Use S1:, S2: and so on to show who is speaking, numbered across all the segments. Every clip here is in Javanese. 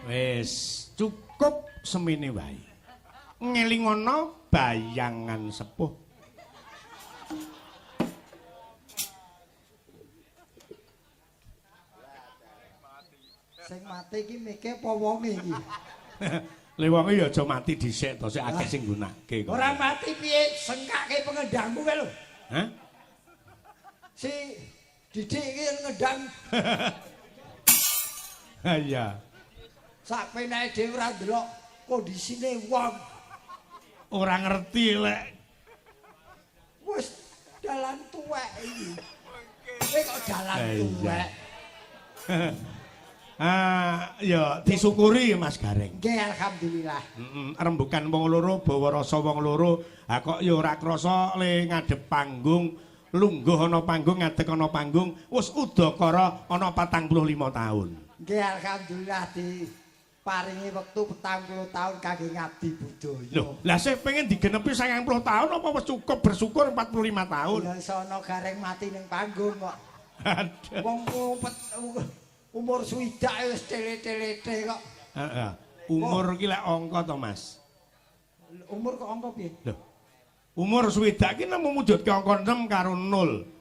S1: Wis cukup semene wae. Ngelingono bayangan sepuh.
S2: Sing mati iki mike apa wonge iki?
S1: Le wonge ya aja mati dhisik to, sik akeh sing nggunakake kok.
S2: Ora mati piye sengkake pengendangmu kae lho.
S1: Hah?
S2: Si Didik iki ngedang.
S1: Ha iya.
S2: Sak penake dhewe ora ndelok kondisine wong.
S1: Ora ngerti lek.
S2: Wis dalan tuwek iki. Kowe kok dalan tuwek.
S1: Ya disyukuri Mas Gareng.
S2: Nggih alhamdulillah.
S1: Rembukan wong loro, bawa rasa wong loro. Ha kok ya ora krasa le ngadep panggung, lungguh ana panggung, ngadeg ana panggung, wis udakara ana 45 taun.
S2: Nggih alhamdulillah diparingi wektu 40 taun kangge ngabdi budaya.
S1: Lho, lah sik pengen digenepi 90 taun apa wis cukup bersyukur 45 taun?
S2: Ya sono Gareng mati ning panggung kok.
S1: Aduh.
S2: Wong ngumpet umur swidak wis tele-telete kok.
S1: Heeh. Umur ki lek angka to, Mas.
S2: Umur kok angka piye?
S1: Lho. Umur swidak ki namung mujudke angka 6 karo 0.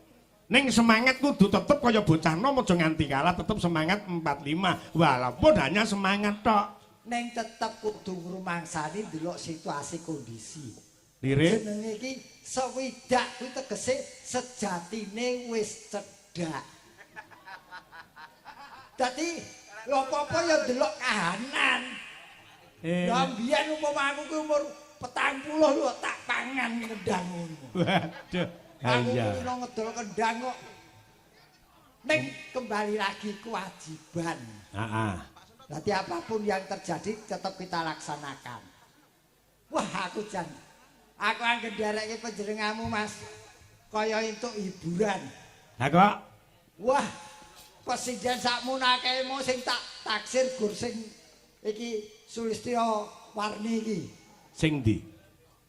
S1: Ning semangat kudu tetep kaya bocah nom aja nganti kalah, tetep semangat 45. Walaupun hanya semangat tok.
S2: Ning tetep kudu ngrumangsani ndelok situasi kondisi.
S1: Lirik.
S2: Jenenge iki swidak kuwi tegese sejatine wis cedhak. Dadi lho apa-apa ya ndelok kahanan. Lah mbiyen umpama aku kuwi umur 40 lho tak pangan kendang ngono.
S1: Waduh.
S2: Aku
S1: Iya.
S2: kuwi ngedol kendang kok. Ning kembali lagi kewajiban.
S1: Heeh.
S2: Berarti apapun yang terjadi tetap kita laksanakan. Wah aku jan. Aku anggen ndereke panjenenganmu Mas. Kaya entuk hiburan.
S1: Ha kok
S2: Wah, presiden sakmunakemu sing tak taksir gur sing iki Sulistyo Warni iki.
S1: sing ndi?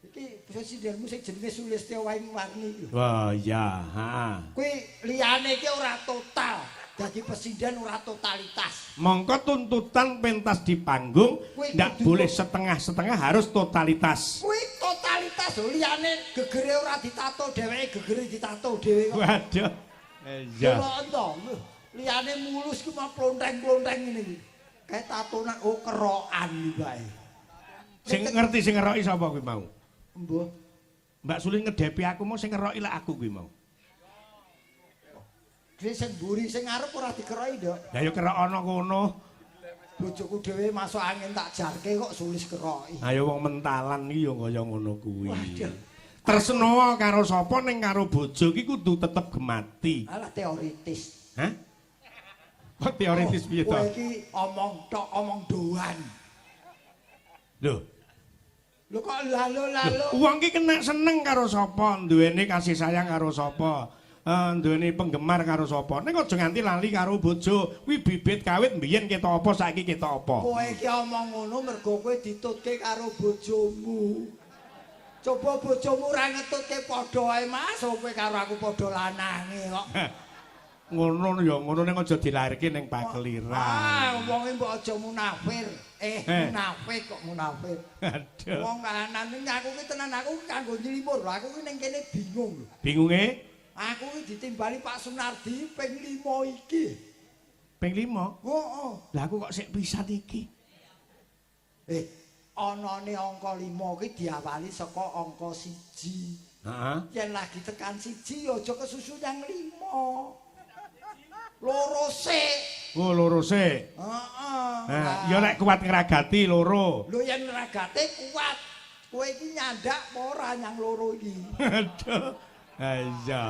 S2: Iki presidenmu sing jenenge Sulistyo Warni iki.
S1: Wah, iya, heeh.
S2: Kuwi liyane iki ora total. Dadi presiden ora totalitas.
S1: Mongko tuntutan pentas di panggung ndak boleh setengah-setengah, harus totalitas.
S2: Kuwi totalitas lho, liyane gegere ora ditato dheweke gegere ditato dhewe kok.
S1: Waduh. Iya.
S2: Lho, liyane mulus ku mah plonteng-plonteng ngene iki. Kayak tatonan kerokan iki bae.
S1: Sing ngerti sing ngeroki sapa kuwi mau?
S2: Mbah.
S1: Mbak Suli ngedepi aku mau sing ngeroki lek aku kuwi mau.
S2: Dhewe sing mburi sing ngarep ora dikeroki, Nduk.
S1: Lah ya kerok ana kono.
S2: Bojoku dhewe masuk angin tak jarke kok sulis keroki.
S1: Ayo wong mentalan iki ya kaya ngono kuwi.
S2: Waduh.
S1: Tresno karo sapa ning karo bojo ki kudu tetep gemati.
S2: Alah teoritis.
S1: Hah? Kok teoritis piye to?
S2: Kowe iki omong tok, omong doan.
S1: Lho,
S2: Lho kok lalu-lalu.
S1: wong ki kena seneng karo sapa, duwene kasih sayang karo sapa, duwene penggemar karo sapa. Ning aja nganti lali karo bojo. Kuwi bibit kawit mbiyen ketok apa, saiki ketok apa.
S2: Kowe iki omong ngono mergo kowe ditutke karo bojomu. Coba bojomu ora ngetutke padha ae Mas, kowe karo aku padha lanange kok.
S1: Ngono ya ngono ning aja dilairke ning pakeliran.
S2: Wonge mbok aja munafir. Munafik kok munafir.
S1: Aduh.
S2: Wong kahanan iki aku ki tenan aku kanggo nyelimur lho. Aku ki ning kene bingung lho.
S1: Bingunge
S2: Aku ki ditimbali Pak Sunardi ping 5 iki.
S1: ping 5.
S2: Heeh.
S1: Lah aku kok sik pisan iki.
S2: Anane angka 5 ki diawali saka angka 1.
S1: Heeh.
S2: Yen lagi tekan 1 ya aja kesusu yang 5. Loro sik.
S1: Oh, loro sik.
S2: Heeh.
S1: Nah, ya nek kuat ngragati loro.
S2: Lho yen ragate kuat. Kowe iki nyandak apa ora nyang loro iki?
S1: Aduh. Ha iya.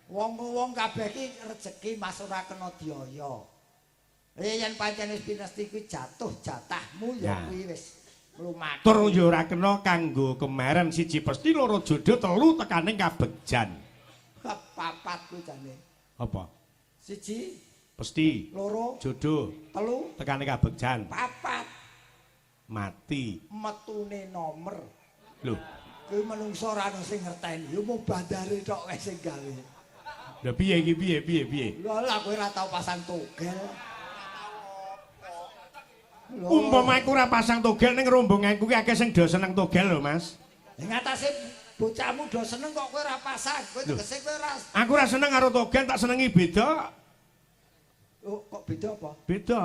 S2: Wong-wong kabeh iki rejeki Mas ora kena diaya. Yen pancen wis pinesti kuwi jatuh jatahmu ya kuwi wis mlumaku.
S1: Tur ya ora kena kanggo kemarin siji pesti loro jodoh telu tekaning kabegjan.
S2: Papat kuwi jane.
S1: Apa?
S2: Siji,
S1: Pesti
S2: loro,
S1: jodoh
S2: telu,
S1: tekaning kabegjan.
S2: papat.
S1: Mati.
S2: Metune nomor.
S1: Lho,
S2: Kuwi menungso ora ono sing ngerteni. Ya mau bandare tok wae sing gawe.
S1: lha piye iki piye?
S2: Lho lah kowe ora tau pasang togel.
S1: Umpama aku ora pasang togel ning rombonganku ki akeh sing do seneng togel lho, Mas.
S2: Ing atase bocahmu do seneng kok kowe ora pasang. Kowe tegese kowe ora.
S1: Aku ora seneng karo togel, tak senengi beda.
S2: Oh, kok beda apa?
S1: Beda.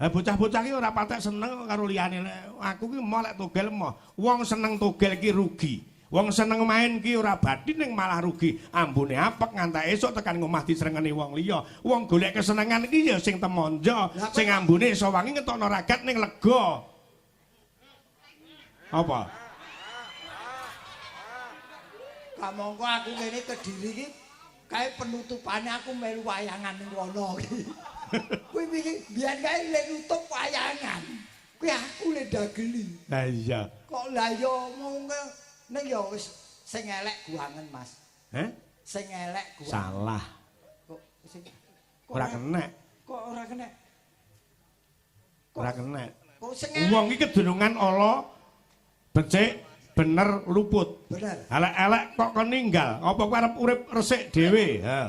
S1: Ha bocah-bocah ki ora patek seneng karo liyane. Aku ki mau lek togel mau. Wong seneng togel ki rugi. Wong seneng main ki ora bathi ning malah rugi. Ambune apek ngantek esuk tekan ngomah disrengeni wong liya. Wong golek kesenengan iki ya sing temonjo, sing ambune iso wangi ngetokno ragat ning lega. Apa?
S2: Kamangka aku kene Kediri iki kae penutupane aku melu wayangan ning kono iki. Kuwi biyen kae lek nutup wayangan. Kuwi aku le dageli.
S1: Lah iya.
S2: Kok lah ya mung ning ya wis sing elek guangen, Mas.
S1: Heh?
S2: Sing elek guangen.
S1: Salah.
S2: Kok sing
S1: Ora kena.
S2: Kok ora kena?
S1: Ora kena.
S2: Kok sing
S1: Wong iki kedunungan ala becik bener luput.
S2: bener.
S1: Elek-elek kok kon ninggal. Apa kowe arep urip resik dhewe? Ha.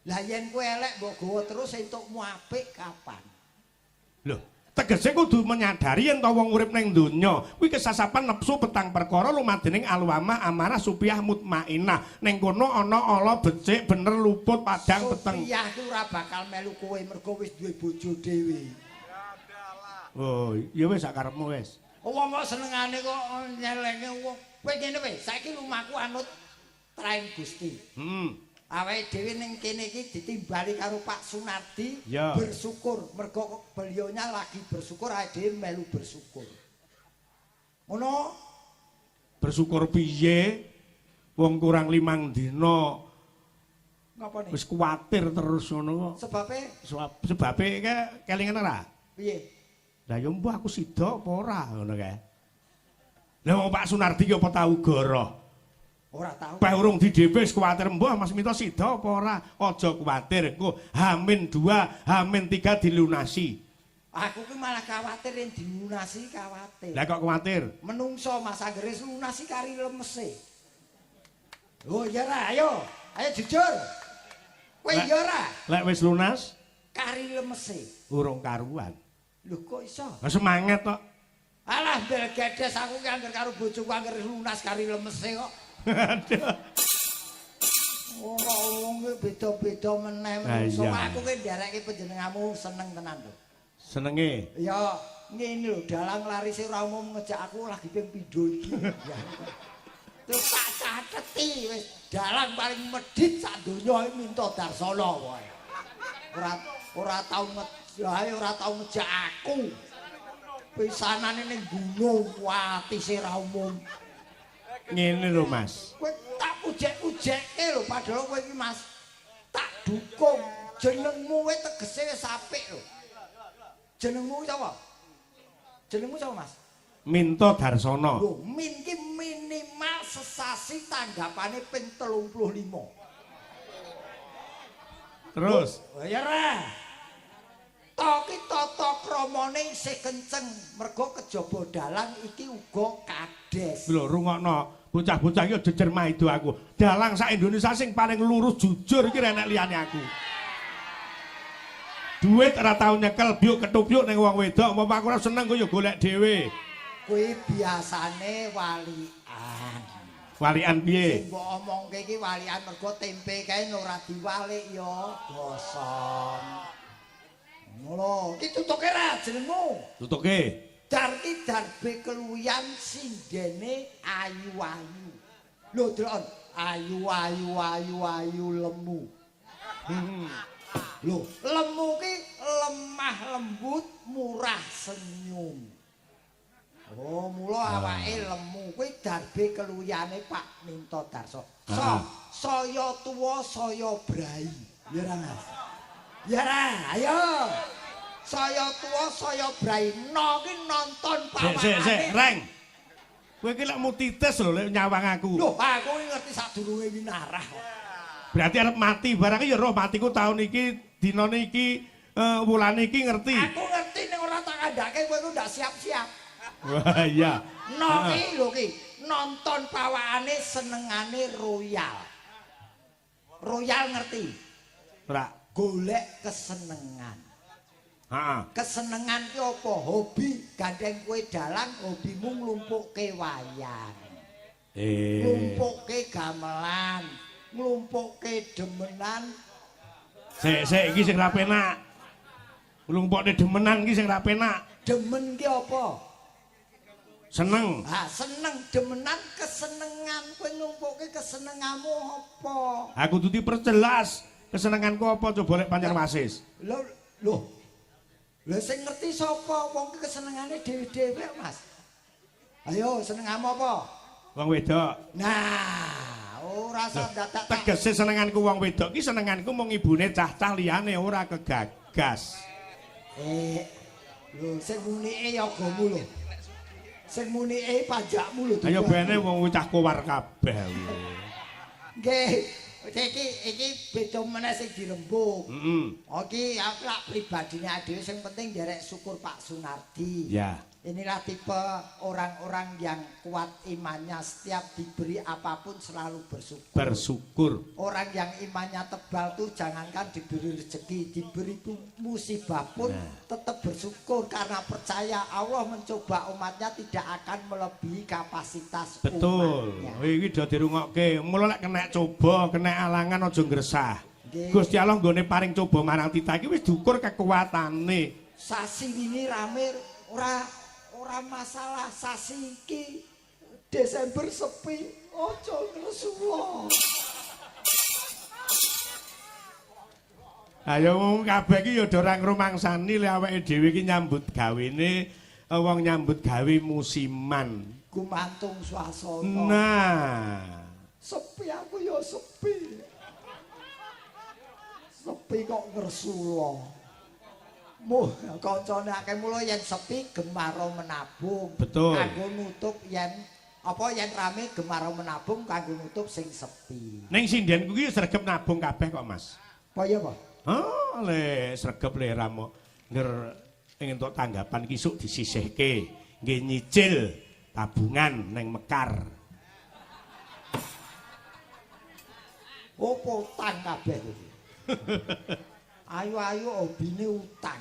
S2: Lah yen kowe elek mbok gawa terus entukmu apik kapan?
S1: Lho, tegese kudu menyadari yen to wong urip ning donya kuwi kesasapan nepsu petang perkara lumadening alwamah amarah supiah mutmainah. Ning kono ana ala becik bener luput padang peteng.
S2: Supiah ku ora bakal melu kowe mergo wis duwe bojo dhewe.
S1: Oh, ya wis sak karepmu wis.
S2: Wong kok senengane kok nyelenge wong. Kowe ngene wae, saiki lumaku anut train Gusti. Awake dhewe ning kene iki ditimbali karo Pak Sunardi
S1: ya.
S2: Bersyukur mergo beliaunya lagi bersyukur awake dhewe melu bersyukur. Ngono.
S1: Bersyukur piye? Wong kurang 5 dina.
S2: Ngapa nih?
S1: Wis kuwatir terus ngono kok. Sebabe kelingan ora?
S2: Piye?
S1: Lah ya mbah aku sida apa ora ngono kae. Lah wong Pak Sunardi ki apa tau goroh?
S2: Ora tau.
S1: Pak urung didhewe wis kuwatir mbah Mas Minto sida apa ora? Aja kuwatir, engko H-2, H-3 dilunasi.
S2: Aku ki malah kuwatir yen dilunasi kuwatir.
S1: Lah kok kuwatir?
S2: Menungso Mas anggere lunasi kari lemese. Oh iya ra, ayo. Ayo jujur. Kowe iya ra?
S1: Lek wis lunas
S2: Kari lemese.
S1: urung karuan.
S2: Lho kok iso?
S1: Lah semangat kok.
S2: Alah bel gedes aku ki angger karo bojoku angger lunas kari lemese kok.
S1: Aduh.
S2: Oh, wong beda-beda meneh. So aku ki nderekke panjenenganmu seneng tenan lho.
S1: Senenge.
S2: Ya ngene lho, dalang larise ora umum ngejak aku lagi ping pindho iki. Terus tak cateti wis dalang paling medhit sak donya iki Minto Darsana wae. Ora tau ngejak aku. Pisanane ning gunung watise ra umum.
S1: Ngene lho Mas.
S2: Kowe tak ujek-ujekke lho padahal kowe iki Mas tak dukung. Jenengmu kowe tegese wis apik lho. Jenengmu sapa? Jenengmu sapa Mas?
S1: Minto Darsana.
S2: Lho, min ki minimal sesasi tanggapane ping 35.
S1: Terus
S2: Ya ra. Toki tata kramane isih kenceng mergo kejaba dalang iki uga kades.
S1: lho rungokno, bocah-bocah iki jejer maido aku. Dalang sak Indonesia sing paling lurus jujur iki enek liyane aku. Duit ora tau nyekel biuk ketupyuk ning wong wedok, apa aku ora seneng kok ya golek dhewe.
S2: Kuwi biasane walian.
S1: Walian piye?
S2: Sing mbok omongke iki walian mergo tempe kae ora diwalik ya gosong. Ngono, iki tutuke ra jenengmu.
S1: Tutuke.
S2: Darki darbe keluyan sindene ayu-ayu. Lho, delok ayu lemu. Lho, lemu ki lemah lembut, murah senyum. Oh, mula awake lemu kuwi darbe keluyane Pak Minto Darsana. Saya tuwa saya brai. Ya ra, Mas. Ya ra, ayo. Saya tuwa saya brai. No ki nonton pawakane.
S1: Sik, Reng. Kowe iki lek mutitis lho lek nyawang aku.
S2: Lho, aku ngerti sadurunge winarah.
S1: Berarti arep mati barang ya roh matiku tahun iki, dinane iki, wulan iki ngerti.
S2: Aku ngerti ning ora tak kandhake kowe ku ndak siap-siap.
S1: Wah iya.
S2: No ki lho ki, nonton pawakane senengane royal. Royal ngerti?
S1: Ora.
S2: Golek kesenengan.
S1: Heeh.
S2: Kesenengan ki apa? Hobi gandeng kowe dalang, hobimu nglumpukke wayang. Nglumpukke gamelan, nglumpukke demenan.
S1: Sik iki sing ra penak. Nglumpukne demenan iki sing ra penak.
S2: Demen ki apa?
S1: Seneng.
S2: Seneng demenan kesenengan kowe nglumpukke kesenenganmu apa?
S1: Aku kudu diperjelas kesenenganku apa coba lek pancen wasis.
S2: Lho sing ngerti sapa? Wong ki kesenengane dhewe-dhewe, Mas. Ayo senenganmu apa?
S1: Wong wedok.
S2: Nah, ora usah dadak
S1: Tegese senenganku wong wedok ki senenganku mung ibune cah-cah liyane ora kegagas.
S2: Lho sing munike yagamu lho. Sing munike pajakmu lho.
S1: Ayo bene wong cah kowar kabeh.
S2: Nggih, iki beda meneh sing dirembuk. Iki aku lak pribadine dhewe sing penting nderek syukur Pak Sunardi.
S1: Ya.
S2: Inilah tipe orang-orang yang kuat imannya, setiap diberi apapun selalu bersyukur.
S1: Bersyukur.
S2: Orang yang imannya tebal tuh jangankan diberi rezeki, diberi musibah pun tetap bersyukur karena percaya Allah mencoba umatnya tidak akan melebihi kapasitas umatnya.
S1: Betul. Iki do dirungokke. Mula lek kena coba, kena alangan aja ngresah. Gusti Allah nggone paring coba marang tita iki wis diukur kekuatane.
S2: Sasi ini rame ora masalah sasi iki Desember sepi aja ngresula. Ayo
S1: wong kabeh iki ya do ora ngrumangsani lek awake dhewe iki nyambut gawene wong nyambut gawe musiman.
S2: Gumantung swasana.
S1: Nah,
S2: sepi aku ya sepi. Sepi kok ngresula. Kancane akeh mula yen sepi gemaro menabung.
S1: Betul.
S2: Kanggo nutup yen rame gemaro menabung kanggo nutup sing sepi.
S1: Ning sindenku iki sregep nabung kabeh kok, Mas.
S2: Apa ya, Pak?
S1: Le sregep le ramo nger entuk tanggapan ki sok disisihke. Nggih nyicil tabungan ning Mekar.
S2: Opo utang kabeh iki? Ayu-ayu hobine utang.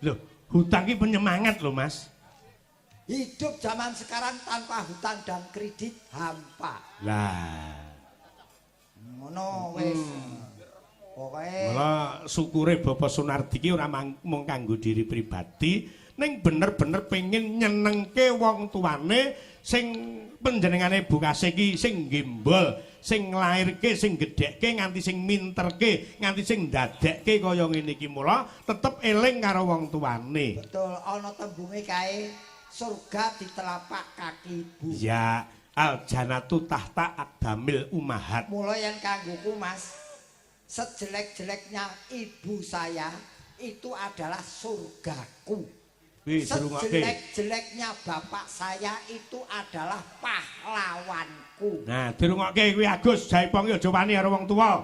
S1: Loh, hutang ki penyemangat loh, Mas.
S2: Hidup zaman sekarang tanpa hutang dan kredit hampa.
S1: Lah.
S2: Ngono wis. Pokoke
S1: mula syukure Bapak Sunardi ki ora mung kanggo diri pribadi, ning bener-bener pengen nyenengke wong tuane sing panjenengane bukase ki sing gembol, sing nglairke, sing gedhekke nganti sing minterke, nganti sing ndadekke kaya ngene iki. Mula tetep eling karo wong tuane.
S2: Betul, ana tembunge kae surga di telapak kaki ibu.
S1: Ya, al jannatu tahta aqdamil ummahat.
S2: Mula yen kanggoku Mas, sejelek-jeleknya ibu saya itu adalah surgaku. Sejelek-jeleknya bapak saya itu adalah pahlawanku.
S1: Nah, dirungokke kuwi Agus, jaipong aja wani karo wong tuwa.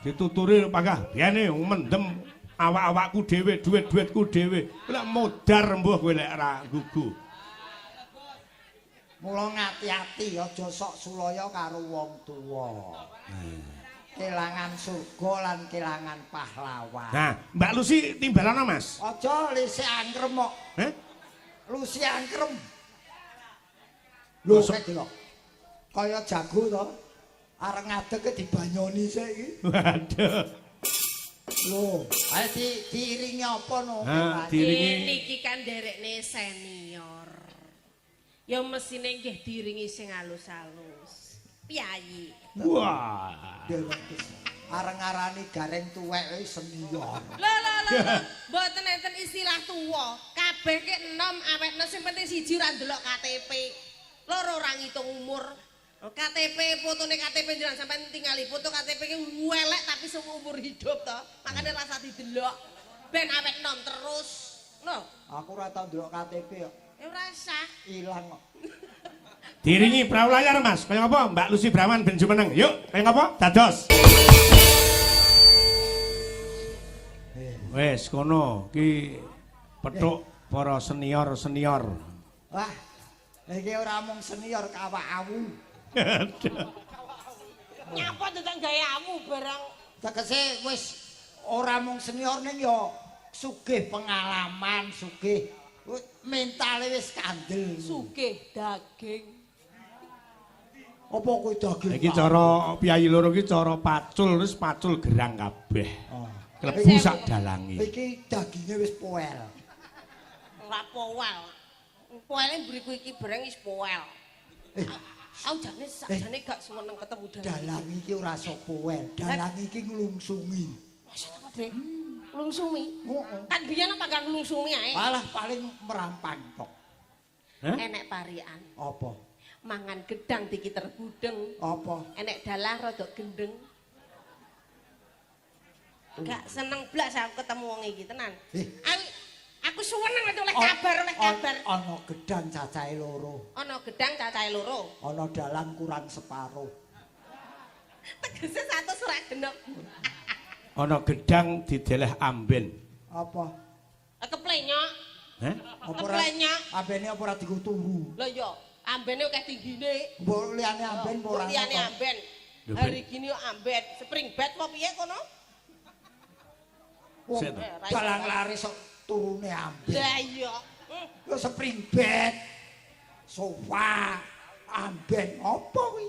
S1: Dituturi pangkah biyane mendem awak-awakku dhewe, duit-duitku dhewe. Lek modar mbuh kowe lek ora gugu.
S2: Mula ngati-ati aja sok sulaya karo wong tuwa. Kelangan surga lan kelangan pahlawan.
S1: Nah, Mbak Lucy timbalana, Mas.
S2: Aja lise angkrem kok. Lucy angkrem. Lho kok delok. Kaya jago to. Areng ngadeg dibanyoni sik iki.
S1: Waduh.
S2: Lho, ayo diiringi apa no?
S1: Diiringi
S3: niki kan derekne senior. Ya mesine nggih diiringi sing halus-halus. Piyayi.
S1: Wah.
S2: Areng-arani gareng tuwek senior.
S3: Lho, mboten enten istilah tuwa. Kabeh ki enom awetne sing penting siji ora ndelok KTP. Loro ora ngitung umur. KTP, fotone KTP jenengan sampean tingali foto KTP ki welek tapi seumur hidup to. Makane rasa didelok ben awet enom terus. Lho,
S2: aku ora tau ndelok KTP kok.
S3: Ya ora usah.
S2: Ilang kok.
S1: Diringi perahu layar, Mas. Kaya apa? Mbak Lucy Braman ben jumeneng. Yuk, kaya apa? Dados. Wes kono ki petuk para senior-senior.
S2: Wah, iki ora mung senior kawak-awu.
S3: Nyapa teteng gawe amu barang.
S2: Tegese wis ora mung senior ning ya sugih pengalaman, sugih mentale wis kandel.
S3: Sugih daging.
S2: Apa kowe daging?
S1: Iki cara piyayi loro iki cara pacul wis pacul gerang kabeh.
S2: Oh.
S1: Klebu sak dalange.
S2: Iki daginge wis poel.
S3: Ora powel. Powele mburiku iki bareng wis powel. Aku jane sakjane gak seneng ketemu
S2: Dalang iki ora so poel, dalang iki nglungsungi.
S3: Maksud apa, Dek? Nglungsumi?
S2: Heeh.
S3: Kan biyen apa gak nglungsumi ae?
S2: Malah paling merampang tok.
S3: Enek parian.
S2: Apa?
S3: Mangan gedang diki terbudeng.
S2: Apa?
S3: Enek dalah rada gendeng. Gak seneng blas aku ketemu wong iki tenan. Aku suweneng oleh kabar.
S2: Ana gedang cacahe loro.
S3: Ana gedang cacahe loro.
S2: Ana dalang kurang separuh.
S3: Tegese 100 ora genep.
S1: Ana gedang dideleh amben.
S2: Apa?
S3: Keplenyok.
S1: Heh?
S2: Apa ora?
S3: Keplenyok.
S2: Ambene apa ora dienggo turu?
S3: Lho ya, ambene akeh tinggine.
S2: Mbok liyane amben apa ora?
S3: Liyane amben.
S1: Lho, Ben.
S3: Hari gini yo ambet, spring bed apa piye kono?
S2: Wong
S1: Sik to.
S2: dalang lari sok turune amben.
S3: Lah iya.
S2: Yo spring bed, sofa, amben apa kuwi?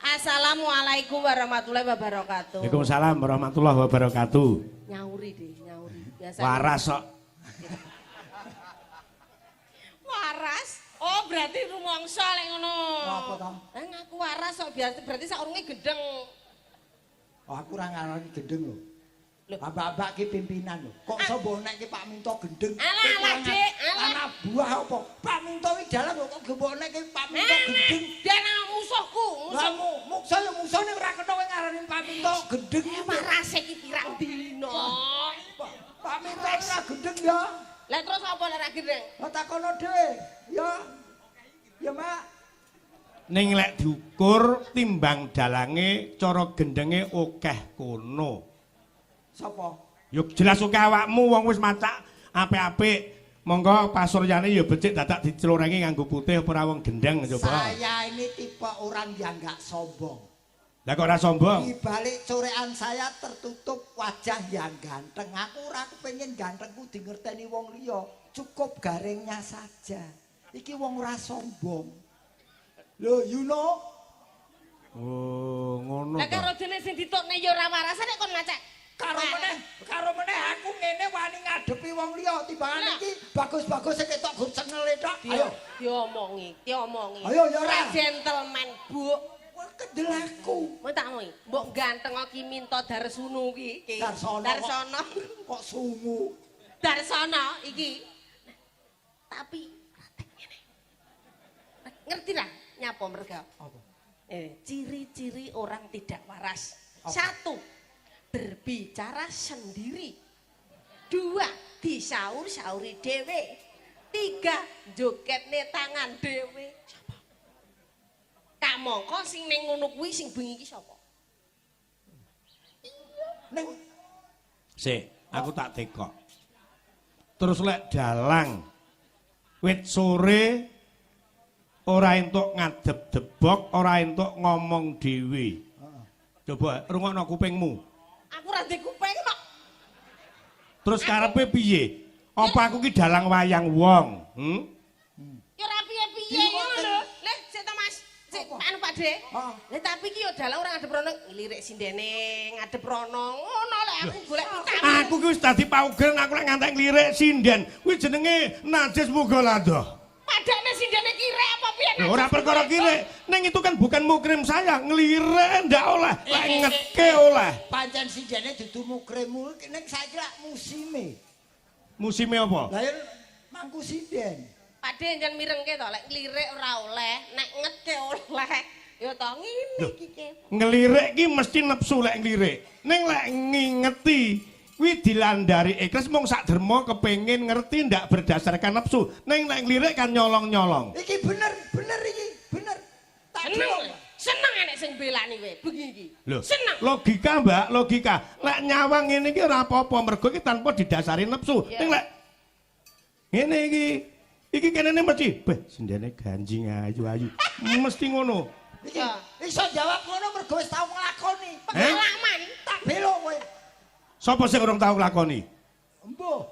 S3: Assalamualaikum warahmatullahi wabarakatuh.
S1: Waalaikumsalam warahmatullahi wabarakatuh.
S3: Nyauri deh, nyauri. Biasa.
S1: Waras kok.
S3: Waras? Oh, berarti rumangsa lek ngono.
S2: Apa to?
S3: Lah ngaku waras kok berarti sakurunge gedeng.
S2: Oh, aku ora ngarani gendeng lho.
S3: Lho.
S2: Mbak-mbak ki pimpinan lho. Kok sobo nek ki Pak Minto gendeng?
S3: Alah, Dik, alah.
S2: Anak buah apa? Pak Minto iki dalang kok gembok nek ki Pak Minto gendeng.
S3: Dia nang musuhku,
S2: Lah
S3: musuhku.
S2: muksa ya musuhne ora kena kowe ngarani Pak Minto gendeng.
S3: Waras iki pirang dino.
S2: Pak Minto ora gendeng ya.
S3: Lah terus apa lek ra gedeng?
S2: Lah takono dhewe. Ya. Ya, Mak.
S1: Ning lek diukur timbang dalange cara gendenge akeh kono.
S2: Sapa?
S1: Yo jelas akeh awakmu wong wis macak apik-apik. Monggo pasuryane ya becik dadak diclorengi nganggo putih ora wong gendeng coba.
S2: Saya ini tipe orang yang enggak sombong.
S1: Lah kok ora sombong?
S2: Di balik corean saya tertutup wajah yang ganteng. Aku ora kepengin gantengku dingerteni wong liya. Cukup garingnya saja. Iki wong ora sombong. Lho, you know?
S1: Oh, ngono
S3: Lah
S1: to.
S3: karo dene sing ditokne ya ora waras nek kon ngacak.
S2: Karo meneh aku ngene wani ngadepi wong liya timbangane iki bagus-bagus sing ketok gur cengele tok. Ayo,
S3: Diomongi.
S2: Ayo, ya ora.
S3: Gentleman, Bu.
S2: kendel aku.
S3: Kowe tak ngono. Mbok ganteng ki minta Darsunu ki.
S2: Darsono. Kok sungu?
S3: Darsono iki. Tapi ngene. Ngerti lah nyapa merga?
S2: Apa?
S3: Ciri-ciri orang tidak waras.
S2: Apa?
S3: 1. Berbicara sendiri. 2. Disaur-sauri dhewe. 3. Joketne tangan dhewe. Sapa? Kak mongko sing ning ngono kuwi sing bengi iki sapa?
S2: Ning
S1: Sik, aku tak tekok. Terus lek dalang wit sore ora entuk ngadep debok, ora entuk ngomong dhewe. Coba rungokno kupingmu.
S3: Aku ra ndek kuping kok.
S1: Terus karepe piye? Apa aku ki dalang wayang wong?
S3: Ya ora piye-piye ngono lho. Leh, sik to Mas. Sik, anu Pak De. Lah tapi ki yo dalang ora ngadep rono, ngelirik sindene ngadep rono. Ngono lek aku golek utang.
S1: Aku ki wis dadi pauger aku lek ngantek lirik sinden. Kuwi jenenge najis mughaladzah.
S3: Padane sindene kirek apa piye?
S1: Loh, ora perkara kire. Neng itu kan bukan mukrim saya, ngelirek ndak oleh, lek ngeke oleh.
S2: pancen sijene dudu mukremu ning saiki lak musime.
S1: Musime apa?
S2: Lah ya mangku sinden.
S3: Pak De njen mirengke to lek ngelirik ora oleh, nek ngeke oleh. Ya to ngene iki ke.
S1: Ngelirik ki mesti nepsu lek ngelirik. Neng lek ngingeti kuwi dilandari ikhlas mung sak derma kepengin ngerti ndak berdasarkan nafsu. Neng lek ngelirik kan nyolong-nyolong.
S2: Iki bener iki, bener. Tak
S3: Seneng. Seneng enek sing belani kowe bengi iki.
S1: Loh,
S3: Seneng.
S1: logika Mbak, logika. Lek nyawang ngene iki ora apa-apa mergo iki tanpa didasari nafsu.
S3: Ya.
S1: Ning lek ngene iki kene mesti, beh sindene ganjing ayu-ayu. Mesti ngono.
S2: Iki iso jawab ngono mergo wis tau nglakoni.
S1: Heh? Sapa sing urung tau nglakoni?
S2: Embuh.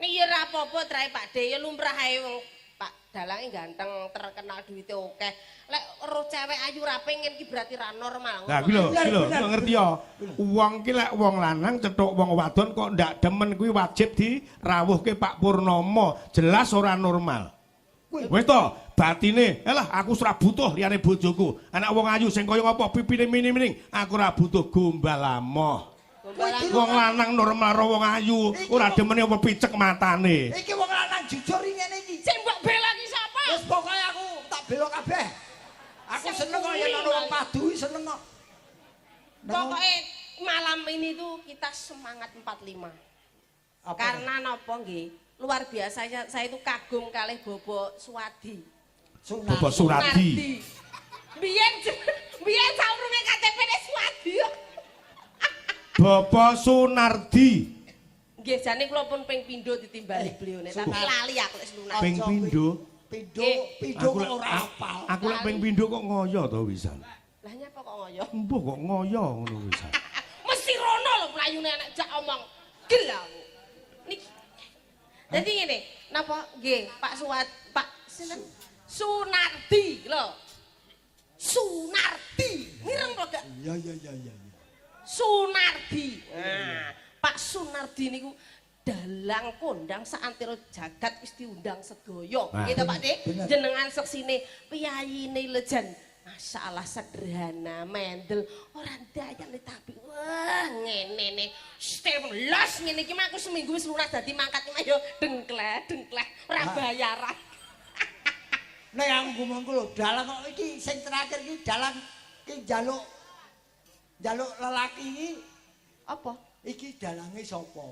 S3: Iya ora apa-apa trae Pak De, ya lumrah ae wong Pak Dalange ganteng, terkenal duwite akeh. Lek roh cewek ayu ra pengen ki berarti ra normal.
S1: Lah kuwi lho ngerti ya. Wong ki lek wong lanang cethuk wong wadon kok ndak demen kuwi wajib dirawuhke Pak Purnomo. Jelas ora normal. Wis to, batine, elah aku ora butuh liyane bojoku. Anak wong ayu sing kaya ngapa pipine mining-mining, aku ora butuh gombal amoh. Wong lanang normal karo wong ayu, ora demene apa picek matane.
S2: Iki wong lanang jujur ngene iki.
S3: Sing mbok bela ki sapa?
S2: Wis pokoke aku tak bela kabeh. Aku seneng kok yen ana wong padu seneng kok.
S3: Pokoke malam ini tuh kita semangat 45. Karena napa nggih? Luar biasa saya itu kagum kalih Bobo Suwadi.
S1: Bobo Suradi.
S3: Biyen saurunge KTP-ne Suwadi.
S1: Bobo Sunardi.
S3: Nggih jane kula pun ping pindho ditimbali beliau tapi lali aku lek lunas.
S1: Ping pindho.
S2: Pindho kok ora hafal.
S1: Aku lek ping pindho kok ngoyo to wisan.
S3: Lah nyapa kok ngoyo?
S1: Embuh kok ngoyo ngono wisan.
S3: Mesti rono lho mlayune anak jak omong. Gel aku. Niki. Dadi ngene, napa nggih Pak Pak sinten? Sunardi lho. Sunardi. Mireng kok gak?
S2: Iya.
S3: Sunardi. Nah, Pak Sunardi niku dalang kondang saantero jagat wis diundang sedaya. Nggih to Pak De? Jenengan seksine piyayine lejan. Masyaallah sederhana, mendel, ora ndayane tapi wah ngene ne. Stelos ngene iki mah aku seminggu wis lunas dadi mangkat ayo dengkleh ora bayaran.
S2: Nek aku ngomong lho, dalang kok iki sing terakhir iki dalang iki njaluk lelaki iki
S3: Apa?
S2: iki dalange sapa?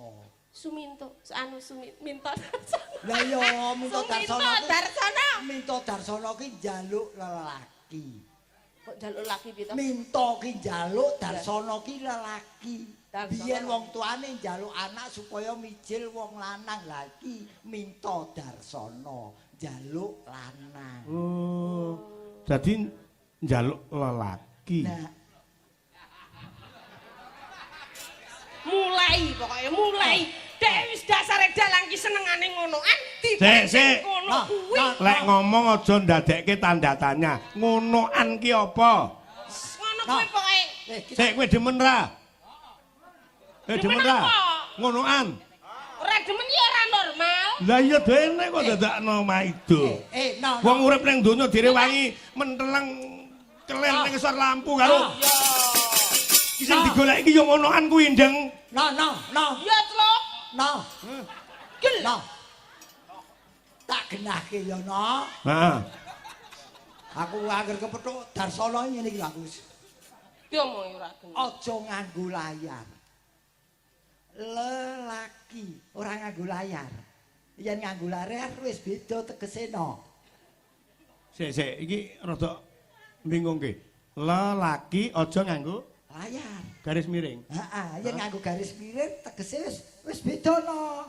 S3: Suminto, Minto.
S2: Lah iya Minto Darsono.
S3: Minto
S2: Minto Darsono ki njaluk lelaki.
S3: Kok njaluk laki piye to?
S2: Minto ki njaluk Darsono ki lelaki.
S3: Darsono.
S2: Biyen wong tuane njaluk anak supaya mijil wong lanang. Lah iki Minto Darsono njaluk lanang.
S1: Oh. Dadi njaluk lelaki.
S2: Nah,
S3: mulai. Dek wis dasare dalang ki senengane ngonoan
S1: Sik.
S3: ngono kuwi.
S1: Lek ngomong aja ndadekke tanda tanya. Ngonoan ki apa?
S3: Ngono kuwi pokoke.
S1: Sik kowe demen ra? Demen ra? Ngonoan.
S3: Ora demen ya ora normal.
S1: Lah iya dene kok dadakno maido.
S2: no.
S1: Wong urip ning donya direwangi menteleng kelen ning isor lampu karo. Iki sing digoleki ki yo ngonoan kuwi ndeng.
S2: No.
S3: Ya Truk.
S2: No.
S3: Gel.
S2: No. Tak genahke ya no.
S1: Heeh.
S2: Aku angger kepethuk Darsono ngene iki aku.
S3: Diomongi ora genah.
S2: Aja nganggo layar. Lelaki ora nganggo layar. Yen nganggo layar wis beda tegese no.
S1: Sik iki rada bingungke. Lelaki aja nganggo
S2: Layar.
S1: garis miring.
S2: Heeh, yen nganggo garis miring tegese wis beda no.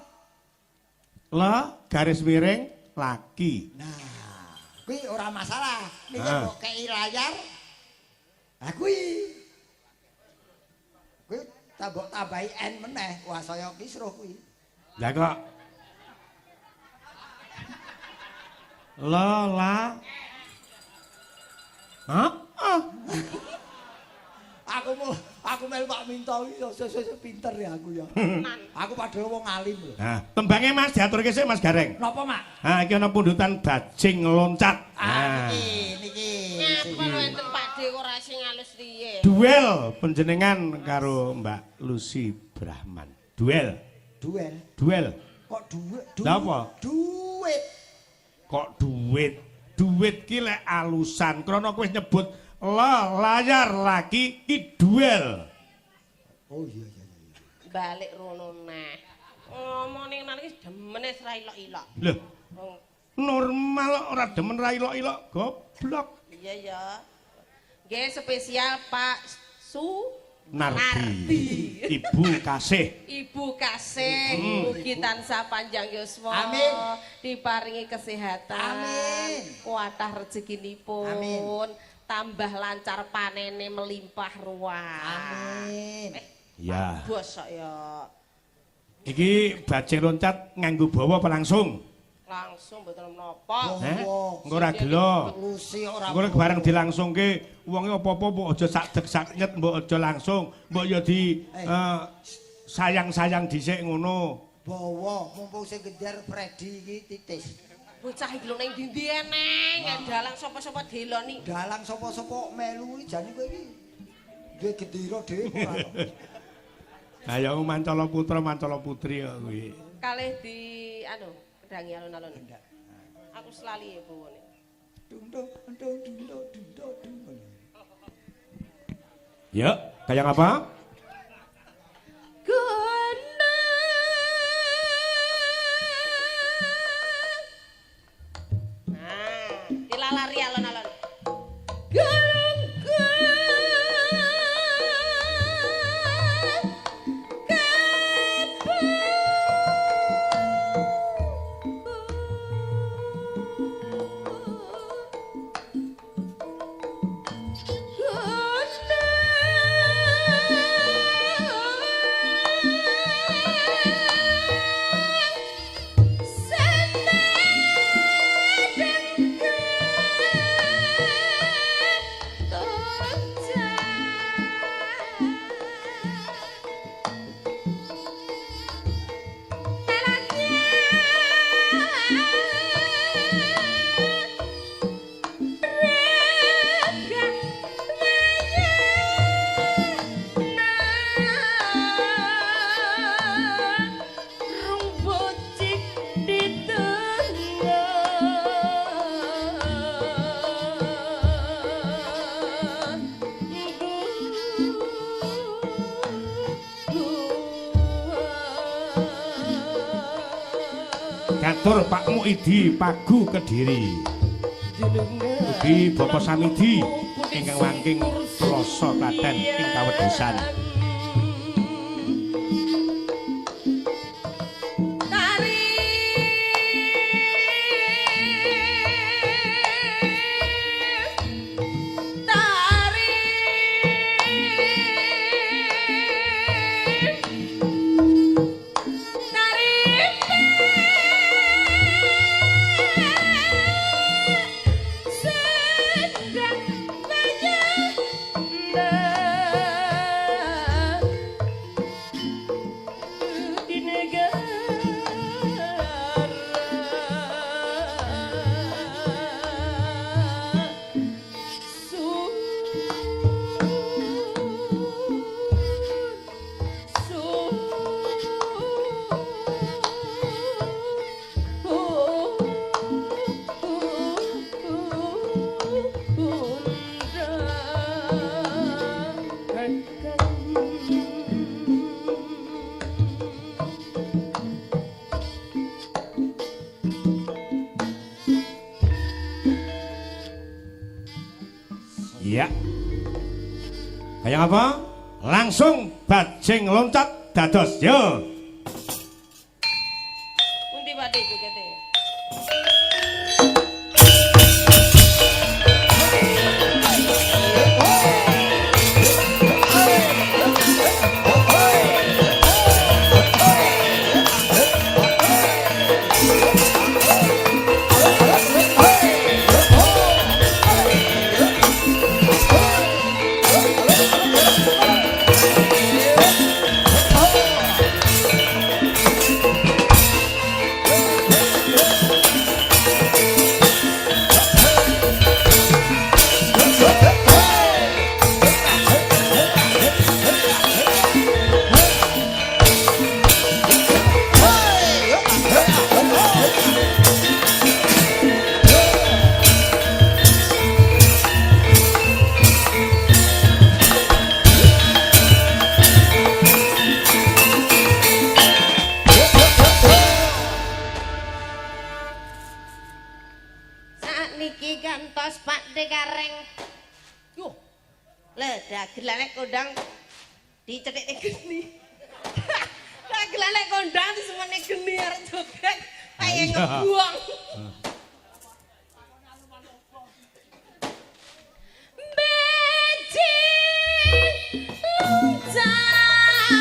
S1: Garis miring laki.
S2: Nah, kuwi ora masalah. Nek kok kei layar. Lah kuwi tambok tambahi N meneh. Wah, saya ki seruh kuwi.
S1: Lah kok
S2: Aku melu Pak Minto iki sesuk pinter ya aku ya. Aku padahal wong alim lho.
S1: Nah, tembange Mas diaturke sik Mas Gareng.
S2: Napa, Mak?
S1: Ha, iki ana pundutan bajing loncat.
S2: Niki.
S3: Ngapa lho enten Pak De ora sing alus riye.
S1: Duel panjenengan karo Mbak Lucy Brahman. Duel.
S2: Kok duit?
S1: Lah apa?
S2: Duit.
S1: Kok duit? Duit ki lek alusan. Krana kowe nyebut layar laki ki duel.
S2: Oh iya.
S3: Balik rono nah. Ngomong ning nang iki demene ra ilok-ilok.
S1: Lho. Normal ora demen ra ilok-ilok, goblok.
S3: Iya ya. Nggih spesial Pak
S1: Nardi. Ibu kasih.
S3: Ibu kasih, mugi tansah panjang yuswa.
S2: Amin.
S3: Diparingi kesehatan.
S2: Amin.
S3: Kuatah rezekinipun.
S2: Amin.
S3: Tambah lancar panene melimpah ruah.
S2: Amin.
S1: Ya.
S3: Bos kok ya.
S1: Iki bajing loncat nganggo bawa apa langsung?
S3: Langsung mboten menapa.
S1: Engko ora gelo.
S2: Lusi ora.
S1: Engko bareng dilangsungke wonge apa-apa mbok aja sakdek-saknyet, mbok aja langsung, mbok ya di sayang-sayang dhisik ngono.
S2: Bawa mumpung sing gendar Freddy iki titis.
S3: Bocah iki lho ning ndi eneng, dalang sapa-sapa deloni.
S2: Dalang sapa-sapa melu jane kowe iki duwe gendera dhewe ora.
S1: Kaya Mancala Putra, Mancala Putri kok kuwi.
S3: Kalih di kedangi alun-alun. Aku selali ya bawane.
S2: Dung dung dung dung dung dung.
S1: Ya, kayak apa?
S3: Nah, dilalari alun-alun.
S1: Katur Pak Muidi Pagu Kediri. Ugi Bapak Samidi ingkang wangking rasa Klaten ing kawedosan. Iya. Kayak apa? Langsung bajing loncat dados. Yo.
S3: Pundi badhe jogete? Dagelane kondang dicetik geni. Dagelane kondang disemene geni arep joget kaya ngebuang. Beci loncat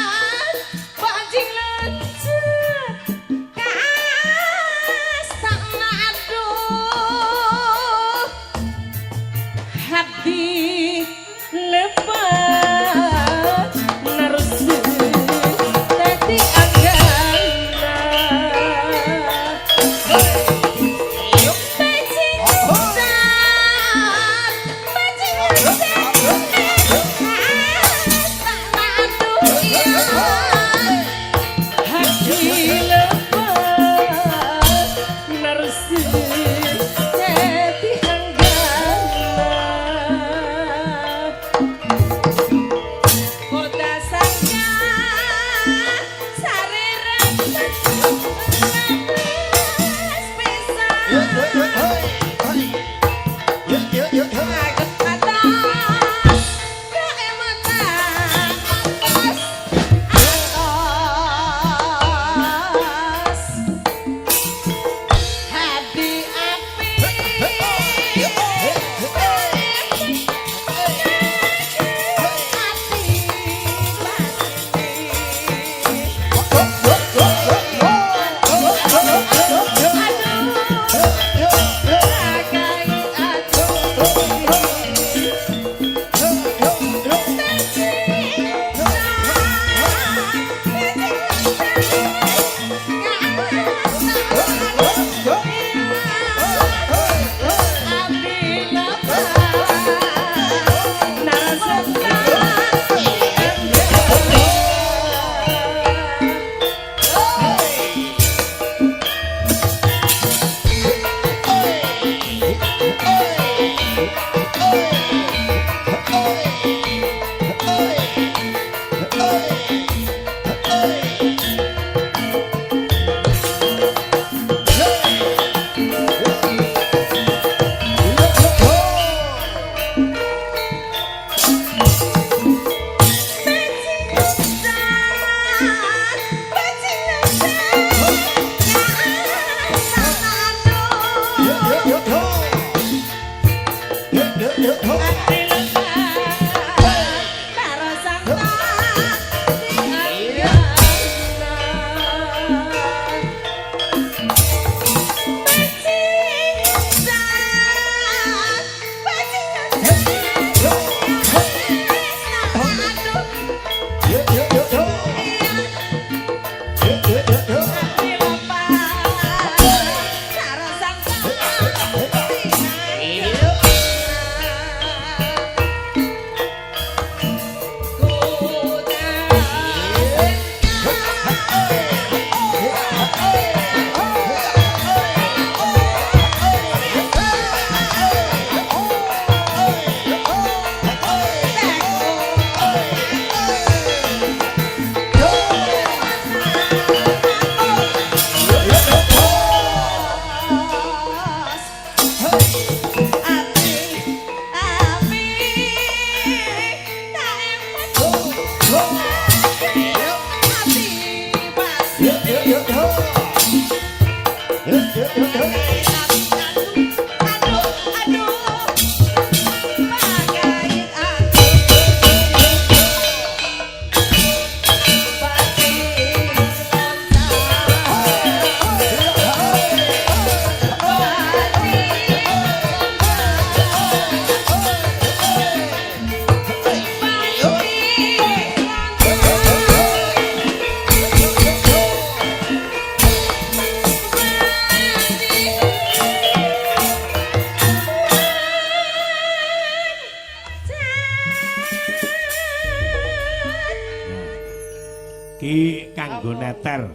S1: Ki kanggo neter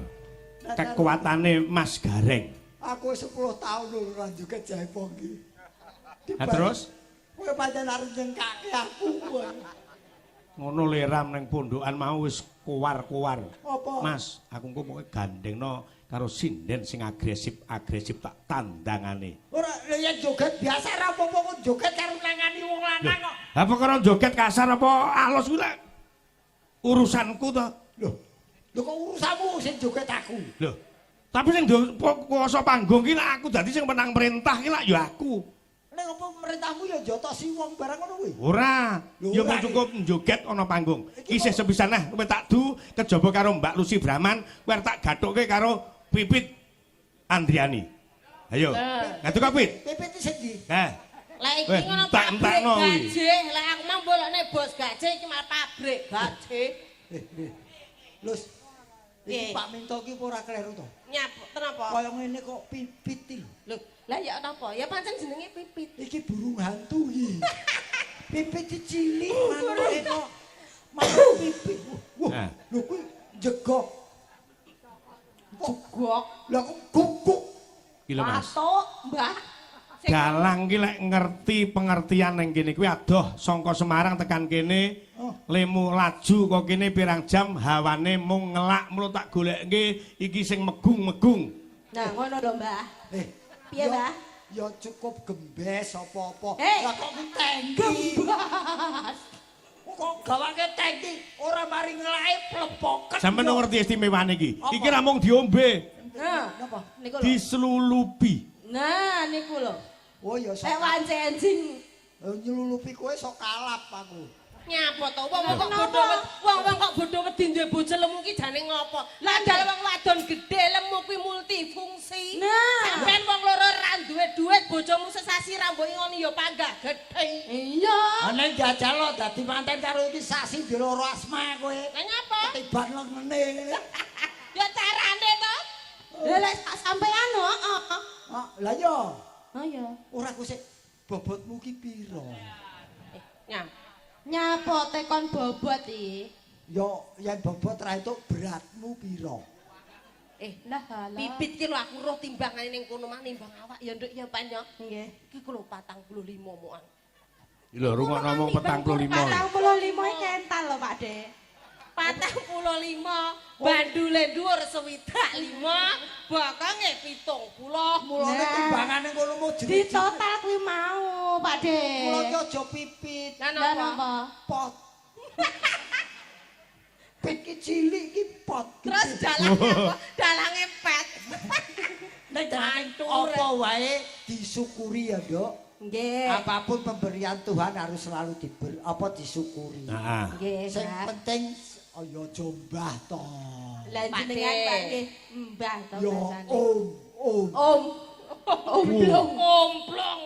S1: kekuatane Mas Gareng.
S2: Aku 10 tahun lho ora joget jahe pongki.
S1: Nah, terus
S2: kowe pancen arep nyengkake aku kowe.
S1: Ngono leram ning pondokan mau wis kuwar-kuwar.
S2: Apa?
S1: Mas, aku engko pokoke gandengno karo sinden sing agresif tak tandangane.
S2: Ora yen joget biasa ora apa-apa kok joget karo nangani wong lanang kok.
S1: Lah perkara joget kasar apa alus kuwi lek urusanku to.
S2: Lho kok urusanmu sing joget aku.
S1: Lho, tapi sing kuwasa panggung ki lek aku dadi sing menang perintah ki lek ya aku.
S2: Nek apa perintahmu ya jotosi wong barang ngono kuwi.
S1: Ora, ya mung cukup njoget ana panggung. Isih sepisan nah kowe tak du kejaba karo Mbak Lucy Brahman, kowe tak gathuke karo Pipit Andriani. Ayo. Ngaduk kok Pit?
S2: Pipit sing ndi?
S1: Nah.
S3: Lah iki ngono pabrik gajih, lah aku mau bolokne bos gajih iki malah pabrik gajih.
S2: Lus. Iki Pak Minto ki ora kleru to?
S3: Nyap, kenapa?
S2: Kaya ngene kok Pipit iki lho.
S3: Lho, lah ya napa? Ya pancen jenenge Pipit.
S2: Iki burung hantu iki. Pipit cilik manuke kok. Manuk pipit. Wah,
S1: Nah.
S2: lho kuwi jegok.
S3: Jegok.
S2: Lah kok guguk.
S1: Iki lho Mas.
S3: Patok, Mbah. Sing
S1: Galang ki lek ngerti pengertian ning kene kuwi adoh saka Semarang tekan kene. Lemu laju kok kene pirang jam hawane mung ngelak mulo tak goleke iki sing megung-megung.
S3: Nah, ngono lho, Mbah. Piye,
S2: ya-
S3: Mbah?
S2: Ya cukup gembes apa-apa.
S3: Hei.
S2: Lah kok kuwi tangki.
S3: Gembas.
S2: Kok gawake tangki ora mari ngelake plepoken.
S1: Sampeyan ngerti istimewane iki.
S2: Apa?
S1: Iki ra mung diombe,
S3: Nah,
S2: Napa?
S3: niku lho.
S1: dislulupi.
S3: Nah, niku lho.
S2: Oh ya sok.
S3: Wance enjing.
S2: Nyelulupi kowe sok kalap aku.
S3: Nyapa to? Wong kok bodho wong kok bodho wedi duwe bojo lemu ki jane ngopo? Lah ndal wong wadon gedhe lemu kuwi multifungsi. Nah, sampean wong loro ra duwe dhuwit bojomu sesasi ra mbok ngoni ya panggah gedhe. Iya.
S2: Ana jajal lo dadi manten karo iki sasi diloro asma kowe.
S3: Lah nyapa?
S2: Tiban lo ngene.
S3: Ya carane to. Lah lek sampean heeh.
S2: Lah yo.
S3: Oh ya.
S2: Ora ku sik bobotmu ki piro?
S3: Nyapa tekon bobot iki?
S2: Yo yen bobot ra itu beratmu piro?
S3: Lah pipit ki lho aku roh timbangane ning kono mah nimbang awak ya nduk ya panyo. Nggih. Iki lho 45 moan.
S1: Lho rungokno ngomong 45.
S3: 45 iki kental lho Pak De. 45 bandule dhuwur 25 bokonge 70
S2: Mulane timbangane kono mau
S3: di
S2: jenis.
S3: total kuwi mau Pak De.
S2: Mulane aja pipit.
S3: Lah napa?
S2: Pot. Pit ki cilik ki pot.
S3: Terus dalange pet.
S2: Nek dalan apa wae disyukuri ya, Nduk.
S3: Nggih.
S2: Apapun pemberian Tuhan harus selalu disyukuri.
S1: Heeh.
S3: Nggih.
S2: Sing penting aja jombah to.
S3: Lah jenengan Pak nggih mbah to
S2: Yo
S3: biasane.
S2: om.
S3: Omplong.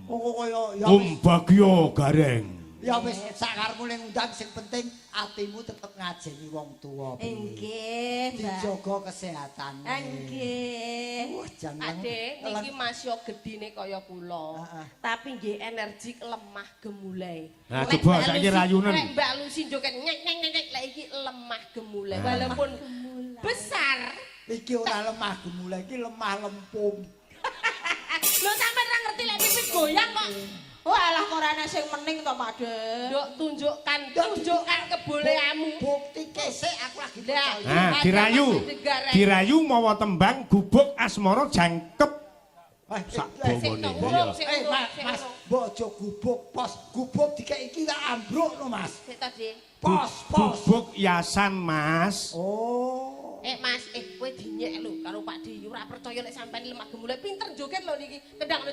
S2: Oh kaya ya
S1: Bagyo gareng.
S2: ya wis sakarepmu ning undang sing penting atimu tetep ngajeni wong tuwa.
S3: Nggih, Mbah.
S2: Dijaga kesehatane.
S3: Nggih.
S2: Wah, jangan.
S3: Ade, niki Mas yo gedine kaya kula. Tapi nggih energik lemah gemulai.
S1: Nah, coba saiki rayunen.
S3: Lek Mbak Lucy njoket nyek lek iki lemah gemulai. Walaupun besar.
S2: Iki ora lemah gemulai, iki lemah lempung.
S3: Lho sampean ra ngerti lek pipit goyang kok. Walah kok ora ana sing mening to, Pak De. Nduk tunjukkan kebolehanmu.
S2: Bukti kesek aku lagi
S3: Lah,
S1: Nah, dirayu mawa tembang gubuk asmara jangkep. Sak bongone.
S2: Mas, mbok aja gubuk pos. Gubuk dikek iki tak ambruk lho, Mas.
S3: Sik to, Dik.
S2: Pos.
S1: Gubuk yasan, Mas.
S2: Oh.
S3: Mas, kowe dinyek lho karo Pak Di. Ora percaya nek sampean lemah gemulai pinter joget lho niki. Kendang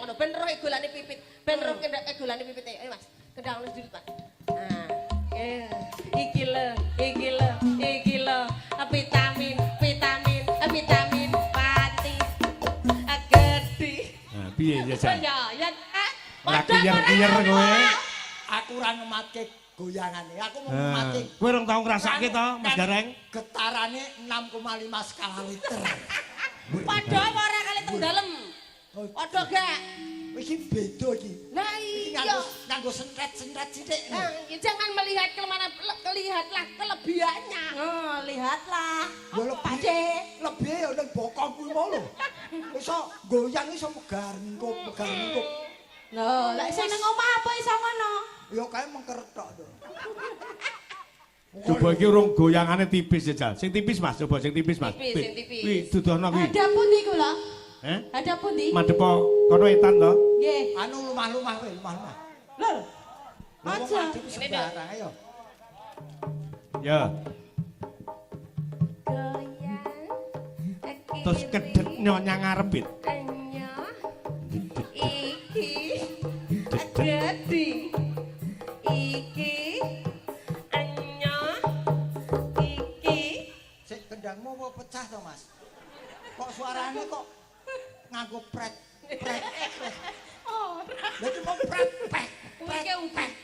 S3: ngono ben roh golane pipit. Ben roh golane pipit. Ayo Mas, kendang ngono judul Pak. Nah, iki lho vitamin pati gedhi.
S1: Nah, piye jajan?
S3: Ya,
S1: Ora kiyer-kiyer kowe.
S2: Aku ora ngematke goyangane. Aku mau ngematke.
S1: Kowe rong tau ngrasake to, Mas Gareng?
S2: Getarane 6,5 skala liter.
S3: Padha apa ora kali teng dalem? Padha gak?
S2: Iki beda iki.
S3: Lah
S2: Iki
S3: iya.
S2: nganggo sentret-sentret sithik.
S3: Jangan melihat lihatlah kelebihannya. Lihatlah.
S2: Ya lebih ya ning bokong kuwi mau lho. Iso goyang iso megar ngkup.
S3: Lho, lek sing ning omah apa iso ngono?
S2: Ya kae mengker tok to.
S1: Coba iki urung goyangane tipis jajal. Sing tipis Mas, coba sing tipis Mas.
S3: Sing tipis.
S1: Kuwi dudono kuwi.
S3: Ada pundi kula?
S1: Ada
S3: pundi?
S1: Madhep kono etan to.
S3: Nggih.
S2: Anu lumah-lumah kowe, lumah-lumah.
S3: Lho.
S2: Aja sembarang ayo.
S1: Ya.
S3: Goyang.
S1: Terus kedhet nyonyang ngarebit.
S3: Anya. Iki. Gedhi. Iki. Anya. Iki.
S2: Sik kendangmu apa pecah to, Mas? Kok suarane kok nganggo pret.
S3: Oh,
S2: Lha cuma pret.
S3: kuwi ke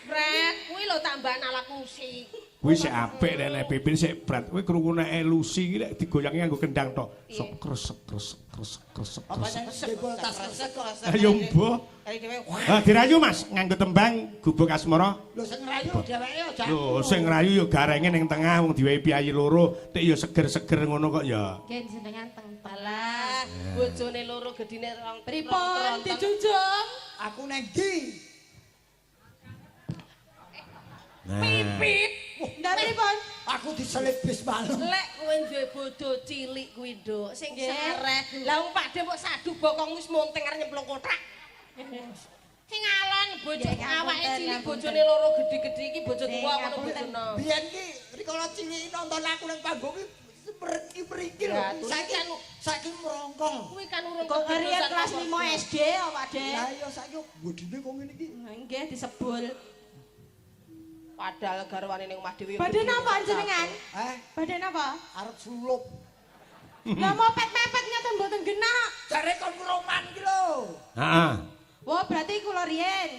S3: pret. Kuwi lho tambahan alat musik.
S1: Kuwi sik apik nek Pipin sik berat. Kuwi krungune Lucy iki lek digoyangi nganggo kendang tok. Sok kresek kresek kresek kresek.
S2: Apa yang jebol tas resek kok.
S1: Ayo mbah. Dirayu Mas nganggo tembang gubuk asmara.
S2: Lho sing ngerayu dheweke aja.
S1: Lho sing ngerayu ya garenge ning tengah wong diwehi piyayi loro, tek ya seger-seger ngono kok ya.
S4: Nggih jenengan teng
S3: Alah, bojone loro gedine rong.
S4: pripun dijunjung?
S2: Aku neng ndi?
S3: Pipit.
S4: Ndak pripun?
S2: Aku diselip bis malem.
S3: Lek kowe duwe bojo cilik kuwi, Nduk, sing
S4: Nggih.
S3: sereh. Lah wong Pakde mbok sadu bokong wis monting arep nyemplung kotak. Sing alon bojo
S4: Nggih, ngapunten,
S3: awake cilik
S4: ngapunten.
S3: bojone loro gedhe-gedhe iki bojo
S4: Nggih,
S3: tuwa ngono
S4: ngapunten.
S3: bojono.
S2: Biyen ki rikala cilik nonton aku nang panggung ki meriki-meriki lho.
S3: Ya, terus
S2: Saiki merongkong.
S3: Kuwi kan urung
S4: Kok riyen
S3: keputusan
S4: kelas
S3: apa-apa.
S4: 5 SD ya, Pak De?
S2: Lah iya saiki bodine kok ngene iki.
S4: Nggih disebul.
S3: Padahal garwane ning omah dhewe.
S4: Badhe napa jenengan?
S2: Eh,
S4: Badhe napa?
S2: arep sulup.
S4: Lah mopet-mepet ngoten mboten genak.
S2: Jare kon roman ki lho.
S1: Heeh.
S4: Wah, berarti kula riyen.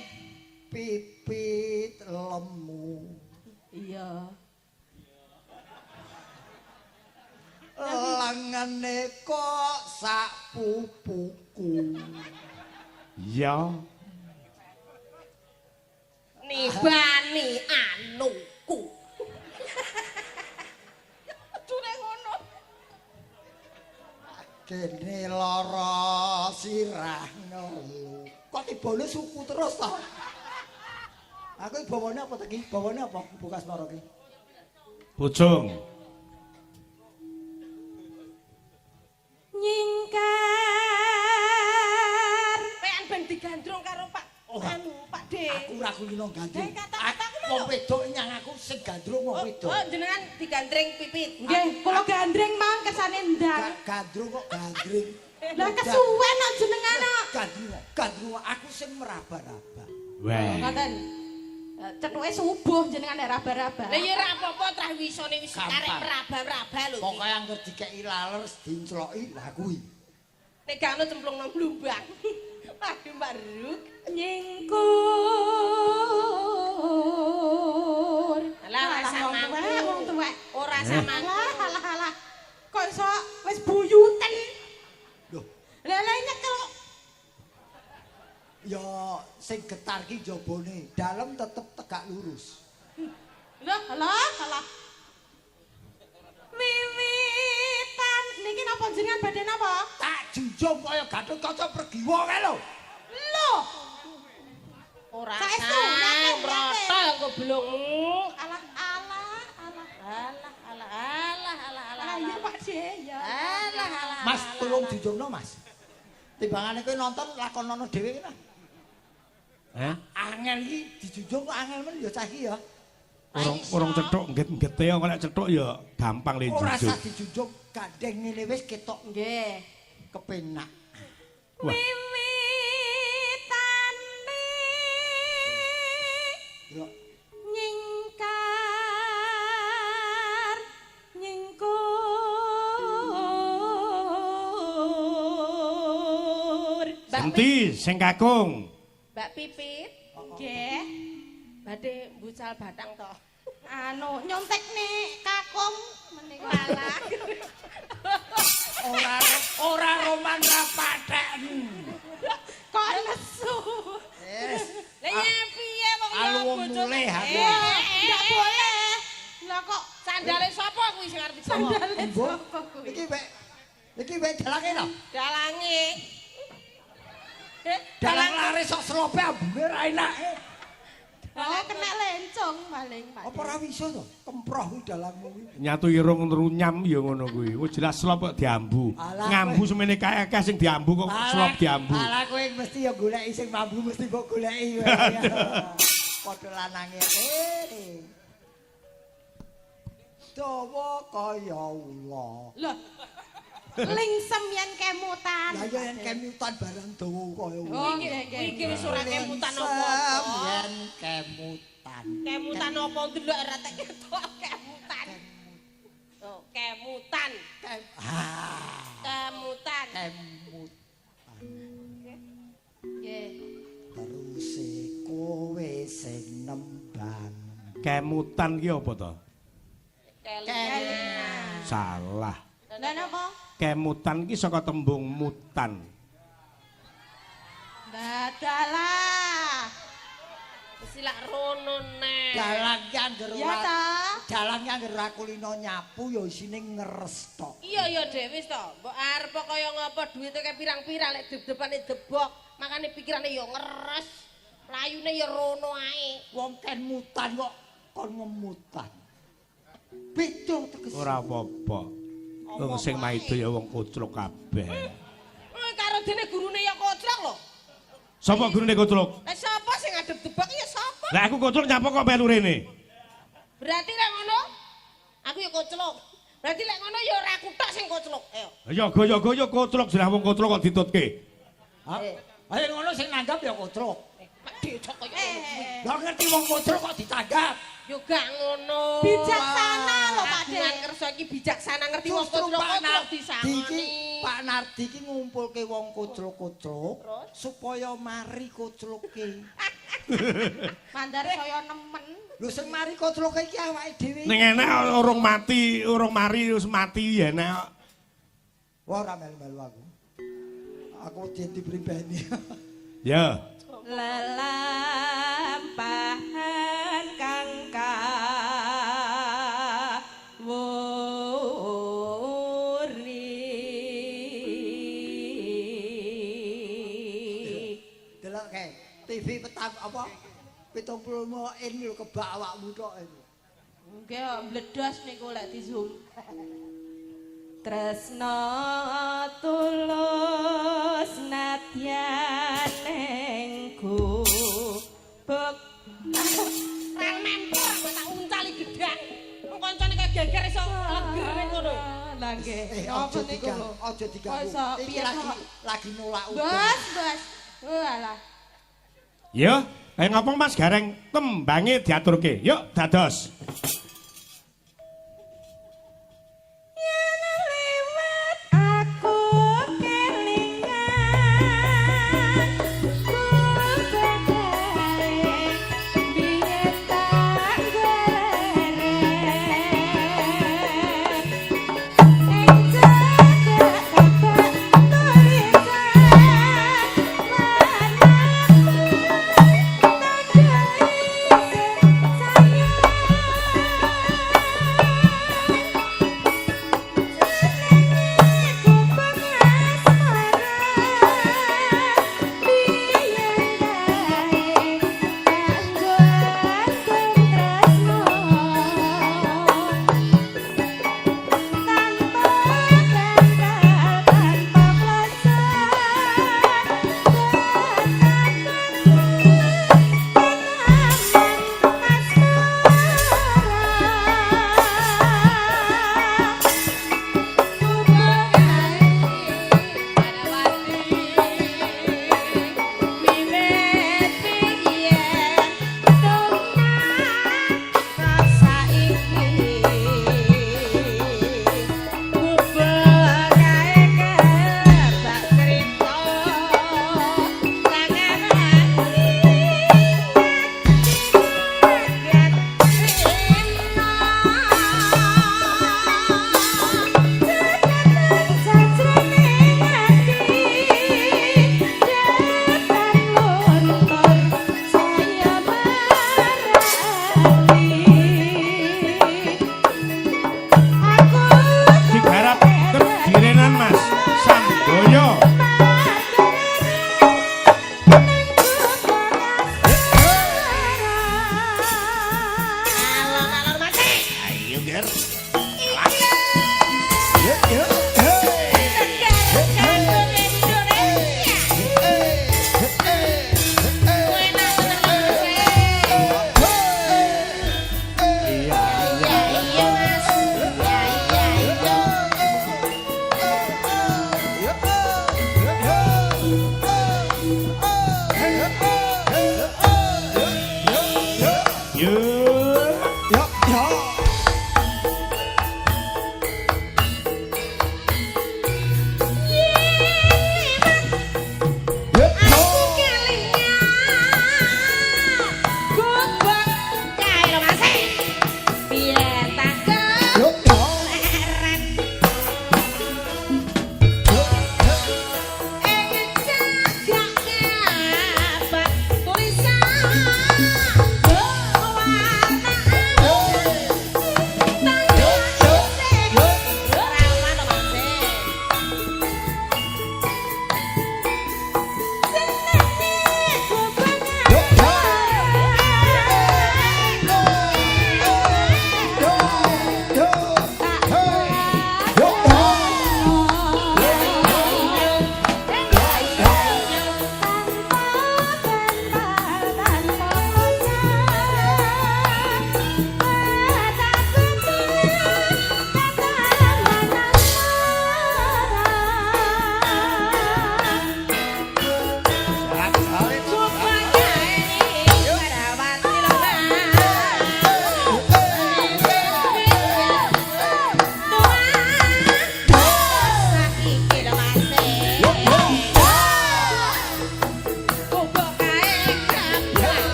S2: Pipit lemu.
S4: Iya.
S2: Langane kok sak pupuku.
S1: Iya.
S3: Nibani anuku. Dune ngono.
S2: Kene lara sirah ngelu. Kok tibane suku terus to? Aku iki bawane apa to iki? Bawane apa bukas maro iki?
S1: Bojong.
S4: Nyingkar.
S3: Pean ben digandrung karo Pak anu Pak De.
S2: Aku ora kulino gandrung.
S3: Kata-kata ku lho.
S2: Wong wedok nyang aku sing gandrung wong wedok.
S3: Oh, jenengan digandreng Pipit.
S4: Nggih, kula gandreng mawon kesane ndang.
S2: Gandrung kok gandring.
S4: Lah kesuwen kok jenengan kok.
S2: Gandrung aku sing meraba-raba.
S1: Weh.
S4: Ngoten. Cetuke subuh jenengan nek raba-raba.
S3: Lah ya ora apa-apa trah wisone wis
S2: Gampang.
S3: karek meraba-raba lho. iki.
S2: Pokoke anggere dikeki laler dincloki lah kuwi.
S3: Nek gak ono cemplung nang blumbang. Waduh Mbak Ruk.
S4: Nyingkur.
S3: Alah ora sama
S4: wong tuwek.
S3: Ora sama.
S4: Alah. Kok iso wis buyuten.
S2: Loh,
S4: Lah nyekel.
S2: ya sing getar ki jabone, dalem tetep tegak lurus.
S4: Alah. Wiwitan niki napa jenengan badhe napa?
S2: Tak junjung kaya Gatotkaca Pregiwa kae lho.
S4: Lho,
S3: Ora
S4: Saestu,
S3: sah,
S4: yakin,
S3: mroto engko blungmu.
S4: alah.
S3: Alah.
S4: Iya Pak De, ya.
S3: Alah.
S2: Mas tolong junjungno Mas. Timbangane kowe nonton lakonono dhewe ki lah.
S1: Hah?
S2: Angel iki dijunjung kok angel men ya cah iki ya.
S1: Urung cethuk nget-ngete kok lek cethuk ya gampang le
S2: Ora
S1: njujug.
S2: usah dijunjung gandeng ngene wis ketok
S4: Nggih.
S2: kepenak.
S1: Wah.
S4: Wiwitane
S2: Yo
S4: nyingkur.
S1: Endi sing kakung?
S3: Mbak Pipit,
S4: Nggih.
S3: badhe mbucal batang to.
S4: Anu nyontekne kakung menika.
S3: Alah.
S2: ora roman ra pathek.
S4: Kok nesu.
S3: Lah ya piye wong ya
S2: Alu wong
S3: bojone.
S2: mulih aku.
S4: Enggak boleh. Lah kok
S3: Sandale sapa kuwi sing arep digawa?
S4: sandale
S2: Mbok,
S4: sapa kuwi?
S2: iki wek dalange lho.
S3: Dalange.
S2: Dalang laris sok selope ambune ra enake.
S4: Oh, kena lencong paling Pak.
S2: Apa ora iso to? Kemproh kuwi dalangmu kuwi.
S1: Nyatu irung runyam ya ngono kuwi. Wis jelas slop kok diambu.
S2: Alah,
S1: Ngambu semene kae akeh sing diambu kok slop diambu.
S2: Alah kowe mesti ya goleki sing mambu mesti mbok goleki. Padha lanange. Dawa kaya ula.
S4: Loh. Lingsem yen kemutan.
S2: Lah ya yen kemutan barang dawa kaya ula.
S4: Oh, nggih.
S3: Iki wis ora kemutan
S2: Lingsem
S3: apa-apa.
S2: yen kemutan.
S3: Kemutan apa ndelok ora tak ketok kemutan. Oh, kemutan. Kemutan.
S2: Kemutan.
S4: Nggih.
S2: Terus kowe sing nembang.
S1: Kemutan ki apa to?
S2: Kelingan.
S1: Salah.
S4: Lah napa?
S1: Kemutan ki saka tembung mutan.
S4: Dadalah.
S3: Silak rono nek.
S2: Dalan ki anggere
S4: Ya ta?
S2: dalan ki anggere ora kulino nyapu ya isine ngeres tok.
S3: Iya ya Dek wis to. Mbok arep kaya ngapa duwite kae pirang-pirang lek dep-depane debok, makane pikirane ya ngeres. Layune ya rono ae.
S2: Wong ken mutan kok kon ngemutan. Beda tegese.
S1: Ora apa-apa. Wong sing maido ya wong kucluk kabeh.
S3: Karo dene gurune ya koclok lho.
S1: Sapa gurune kucluk?
S3: Lah sapa sing ngadep debok ya sapa?
S1: Lah aku kucluk nyapa kok melu rene?
S3: Berarti lek ngono aku ya koclok. Berarti lek ngono ya ora aku tok sing koclok. Ayo.
S1: Ya gaya-gaya kucluk jeneng wong kucluk kok ditutke.
S2: Ayo ngono sing nanggap ya kotrok.
S3: Dicok kaya ngono.
S2: Lah ngerti wong kotrok kok ditanggap.
S3: Yo gak ngono.
S4: Bijaksana lho Pak
S3: Kagungan
S4: Dek.
S3: kersa iki bijaksana ngerti wong
S2: Justru
S3: koclok
S2: Pak Nardi
S3: disangoni.
S2: iki Pak Nardi iki ngumpulke wong kotrok-kotrok supaya mari kocloke.
S4: Mandar saya nemen.
S2: Lho sing mari kocloke iki awake dhewe.
S1: Ning enek urung mari wis mati ya enek.
S2: Wah ora melu-melu aku. Aku dadi pribadi.
S1: Ya.
S4: Lelampahan kang kawuri.
S2: Delok kae, TV petang apa? 70 in lho kebak awakmu tok iki.
S4: Nggih kok mbledos niku lek di zoom. Tresno tulus nadyan engku bek
S3: Rang mempor tak uncali gedang. Wong kancane kaya geger iso leger ngono.
S4: Lah nggih.
S2: Aja
S4: Apa niku
S2: diganggu,
S4: lho?
S2: aja diganggu.
S4: Kok iso
S2: Iki
S4: piye
S2: lagi nolak udan.
S4: Bos. Walah.
S1: Ya, ayo ngapa Mas Gareng tembange diaturke. Yuk dados.
S4: Yen liwat aku kelingan kubedare biyen tak gereng ing jagat tebak
S1: Digarap terdirenan Mas. Samboyo.
S3: Alon-alon mati.
S1: Ayo, Ger. Yo.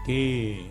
S1: Ki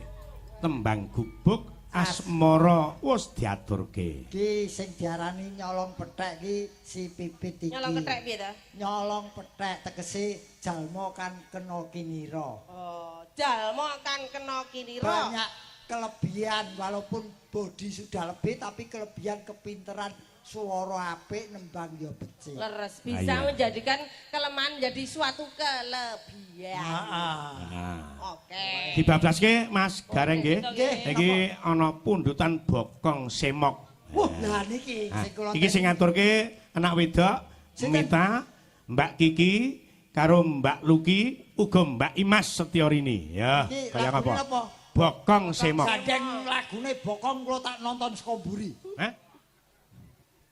S1: tembang gubuk asmara wis diaturke.
S2: Ki sing diarani nyolong pethek ki si Pipit iki.
S3: Nyolong kethek piye ta?
S2: Nyolong pethek tegese jalma kan kena kinira.
S3: Oh, jalma kan kena kinira.
S2: Banyak kelebihan walaupun bodi sudah lebih tapi kelebihan kepinteran suara apik nembang ya becik.
S3: Leres bisa
S1: Ayo.
S3: menjadikan kelemahan menjadi suatu kelebihan.
S2: Heeh.
S3: Oke.
S1: Dibablaske Mas Gareng nggih.
S3: Nggih.
S1: Iki ana pundutan bokong semok.
S2: Wah, lah niki
S1: Nah,
S2: sing kula
S1: iki sing ngaturke anak wedok
S2: Sinten?
S1: Mita, Mbak Kiki karo Mbak Luki uga Mbak Imas Setiorini ya.
S2: Iki
S1: Kaya
S2: lagune
S1: apa?
S2: apa?
S1: Bokong semok.
S2: Gandeng lagune bokong kula tak nonton saka mburi.
S1: Hah?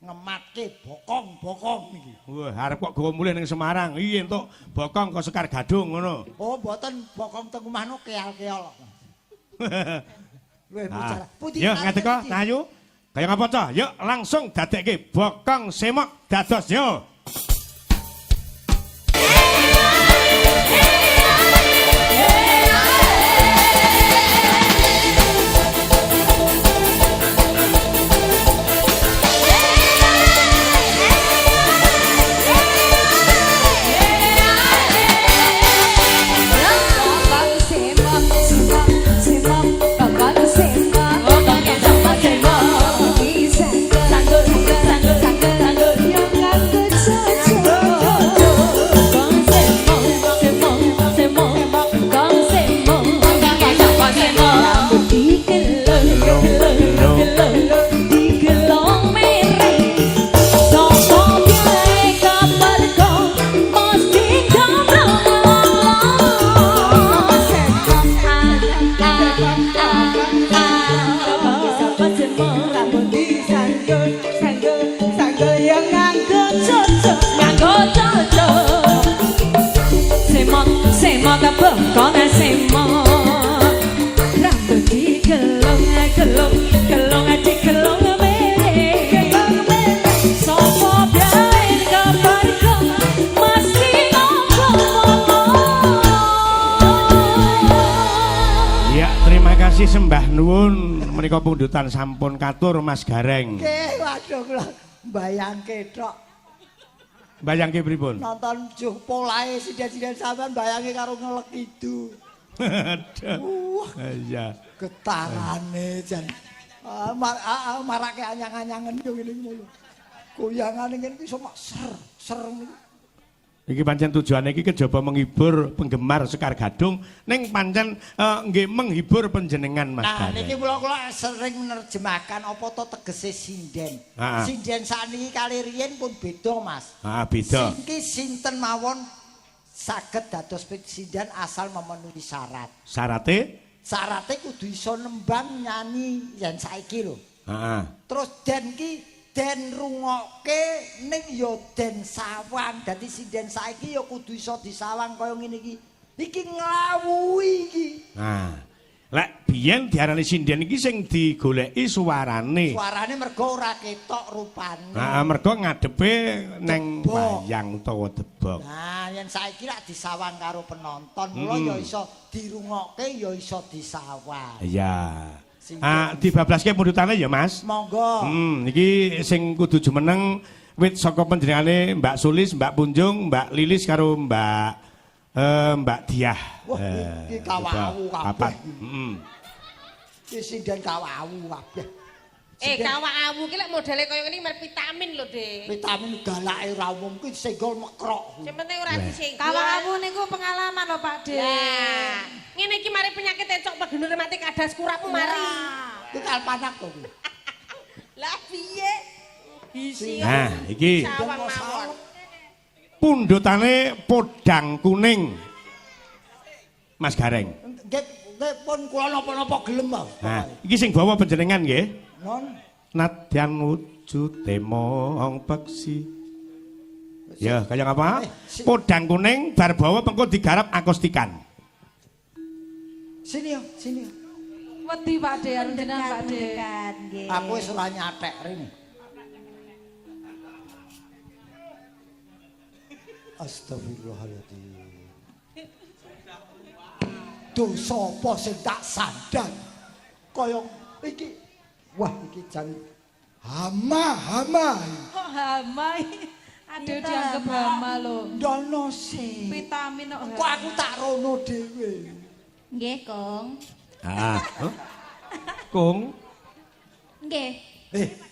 S2: Ngematke bokong niki.
S1: Wah, arep kok gawa mulih ning Semarang. Iya entuk bokong kok Sekar Gadung ngono.
S2: Oh, mboten bokong teng omahno keal-keol. Luwih bicara.
S1: Yo ngateko ayo. Kaya ngapa to? Yuk langsung dadekke bokong semok dados yo. Sembah nuwun menika pundutan sampun katur Mas Gareng.
S2: Nggih, waduh kula mbayangke tok.
S1: Bayangke pripun?
S2: Nonton juh polahe sinden-sinden sampean bayange karo ngelek idu.
S1: Aduh. Iya.
S2: Getarane jan. Marake anyang-anyangen yo ngene iki lho. Goyangane ngene iki iso mak ser niku.
S1: Iki pancen tujuane iki kejaba menghibur penggemar Sekar Gadung ning pancen nggih menghibur panjenengan Mas
S2: Nah,
S1: Gareng.
S2: niki kula sering menerjemahkan apa to tegese sinden. Sinden sakniki kali riyen pun beda, Mas.
S1: Beda.
S2: Singki sinten mawon saged dados sinden asal memenuhi syarat.
S1: Syarate
S2: kudu iso nembang nyanyi yen saiki lho. Terus den ki den rungokke ning ya den sawang. Dadi sinden saiki ya kudu iso disawang kaya ngene iki. Iki nglawuhi iki.
S1: Nah, lek biyen diarani sinden iki sing digoleki suarane.
S2: Suarane mergo ora ketok rupane.
S1: Mergo ngadepe ning wayang utawa debok.
S2: Nah, yen saiki lak disawang karo penonton, mula ya iso dirungokke ya iso disawang.
S1: Iya. Dibablaske pundutane ya Mas.
S2: Monggo.
S1: Iki sing kudu jumeneng wit saka panjenengane Mbak Sulis, Mbak Punjung, Mbak Lilis karo Mbak Diah.
S2: Wah, iki kawawu kabeh. Iki sinden kawawu kabeh.
S3: Kawawu ki lek modele kaya ngene mer vitamin lho, Dik.
S2: Vitamin galake ora umum kuwi senggol mekrok.
S3: Sing penting ora disenggol.
S4: Kawawu niku pengalaman lho Pak Dik.
S3: Lah, ngene iki mari penyakit encok pegunu rematik adas kurapmu mari.
S2: Itu kalpanak to kuwi.
S3: Lah piye? Isi.
S1: Nah, iki
S3: sawang mawon.
S1: Pundutane podang kuning. Mas Gareng.
S2: Nggih pun kula napa-napa gelem, Mas.
S1: Nah, iki sing bawa panjenengan nggih.
S2: Non.
S1: Nadyan wujude mong peksi. Ya, kaya apa? Podang kuning bar bawa pengko digarap akustikan.
S2: Sini yo, sini yo.
S4: Wedi Pak Dik, arep jenengan Pak Dik.
S2: Aku wis ora nyatek rene. Astagfirullahaladzim. dosa apa sing tak sandang kaya iki. Wah, iki jan hama.
S4: Kok hama? Aduh dianggap hama lho.
S2: Ndono sih.
S4: Vitamin kok.
S2: Kok aku tak rono dhewe.
S4: Nggih, Kong.
S1: Kung.
S4: Nggih.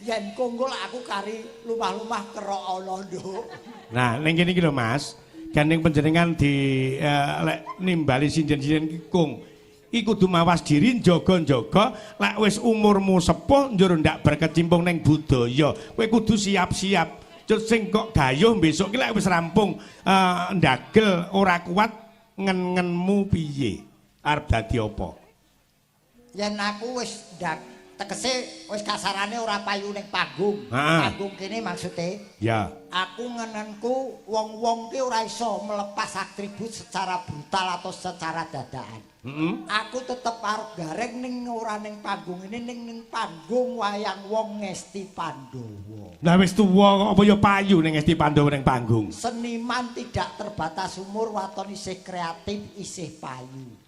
S2: Yen kongko aku kari lumah-lumah kerok ana, Nduk.
S1: Nah, ning kene iki lho Mas, gandeng panjenengan di lek nimbali sinden-sinden ki Kung. Iku kudu mawas diri njaga-njaga lek wis umurmu sepuh njur ndak berkecimpung ning budaya. Kowe kudu siap-siap. Cut sing kok gayuh besok ki lek wis rampung ndagel ora kuat ngen-ngenmu piye? Arep dadi apa?
S2: Yen aku wis tegese wis kasarane ora payu ning panggung. Panggung kene maksude.
S1: Ya.
S2: Aku ngenenku wong-wong ki ora iso melepas atribut secara brutal atau secara dadakan. Aku tetep arep gareng ning ora ning panggung ini ning panggung wayang wong Ngesti Pandhawa.
S1: Lah wis tuwa kok apa ya payu ning Ngesti Pandhawa ning panggung.
S2: Seniman tidak terbatas umur, waton isih kreatif, isih payu.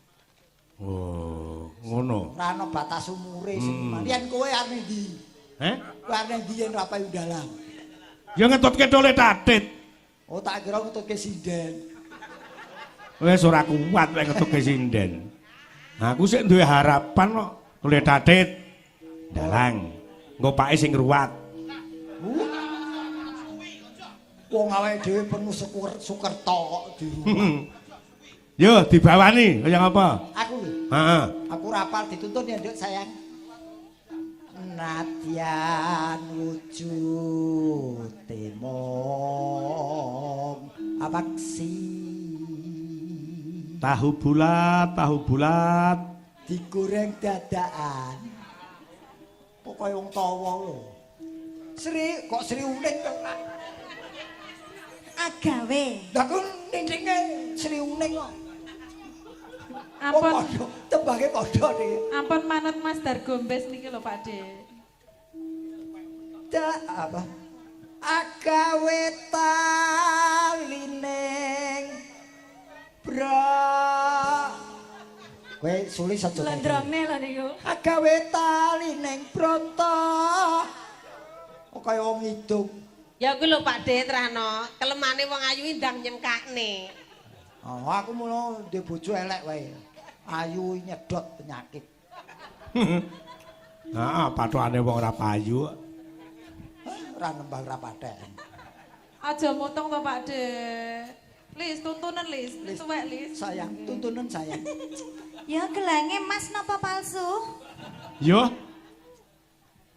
S1: Oh, ngono.
S2: Ora ana batas umure seniman. Yen kowe arep ndi? Kowe arep ndi yen ora payu dalang?
S1: Ya ngetutke tole tatit.
S2: Oh, tak kira ngetutke sinden.
S1: Wis ora kuat lek ngetutke sinden. Aku sik duwe harapan kok tole tatit. Dalang. Engko pake sing ruwat.
S2: Wong awake dhewe penuh sukerta kok di rumah.
S1: Yo dibawani kaya ngapa?
S2: Aku lho.
S1: Heeh.
S2: Aku rapal dituntun ya, Nduk sayang. Nadyan wujute mong apaksi.
S1: Tahu bulat.
S2: Digoreng dadakan. Pokoke wong tawa lho. Sri uning kok.
S4: Agawe.
S2: Lah ku ning-ninge Sri uning kok.
S4: Ampun.
S2: Tembake padha niki.
S4: Ampun manut Mas Dargombes niki lho Pakde.
S2: Apa? Agawe talining bra. Kowe suli saja.
S4: Lendrongne lho niku.
S2: Agawe talining brata. Kaya wong idung.
S3: Ya kuwi lho Pakde terano, kelemane wong ayu ndang nyengkakne.
S2: Oh, aku mulo ndek bojo elek wae. Ayu nyedot penyakit.
S1: Heeh, pathokane wong ora payu.
S2: Ora nembang ra pathek.
S4: Aja motong to Pakde. Lis tuntunan Lis, suwek Lis.
S2: Sayang, tuntunan sayang.
S4: Ya gelange Mas napa palsu?
S1: Yo.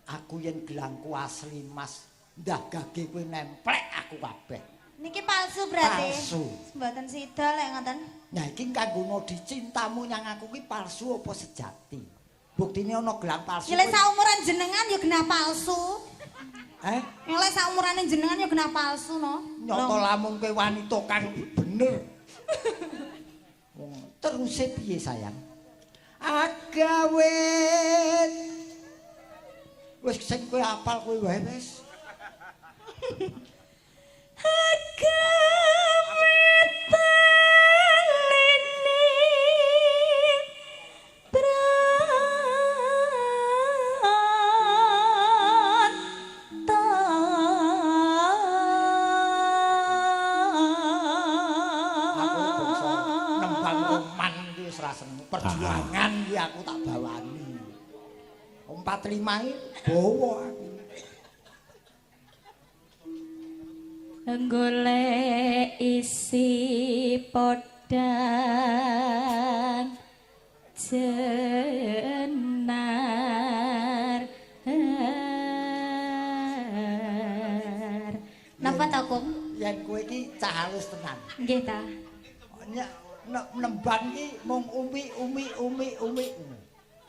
S2: Aku yen gelangku asli Mas, ndah gage kowe nemplek aku kabeh.
S4: Niki palsu berarti.
S2: Palsu.
S4: Mboten sida lek ngoten.
S2: Nah iki kanggo nodi cintamu nyang aku ki palsu apa sejati? Buktine ana gelang palsu.
S4: Ya lek saumuran jenengan ya genah palsu.
S2: Ya
S4: lek saumurane jenengan ya genah palsu no.
S2: Nyoto lamun kowe wanita kang bener. Wong teruse piye sayang? Agawe wis sing kowe apal kowe wae wis.
S4: Agawe talining brata.
S2: Aku bangsa nembang roman iki wis ra seneng. Perjuangan iki aku tak bawani. 45 iki bawa aku.
S4: Golek isi podang jenar. Napa ta, Kung?
S2: Yen kowe iki cah halus tenan.
S4: Nggih ta.
S2: Nembang iki mung umi.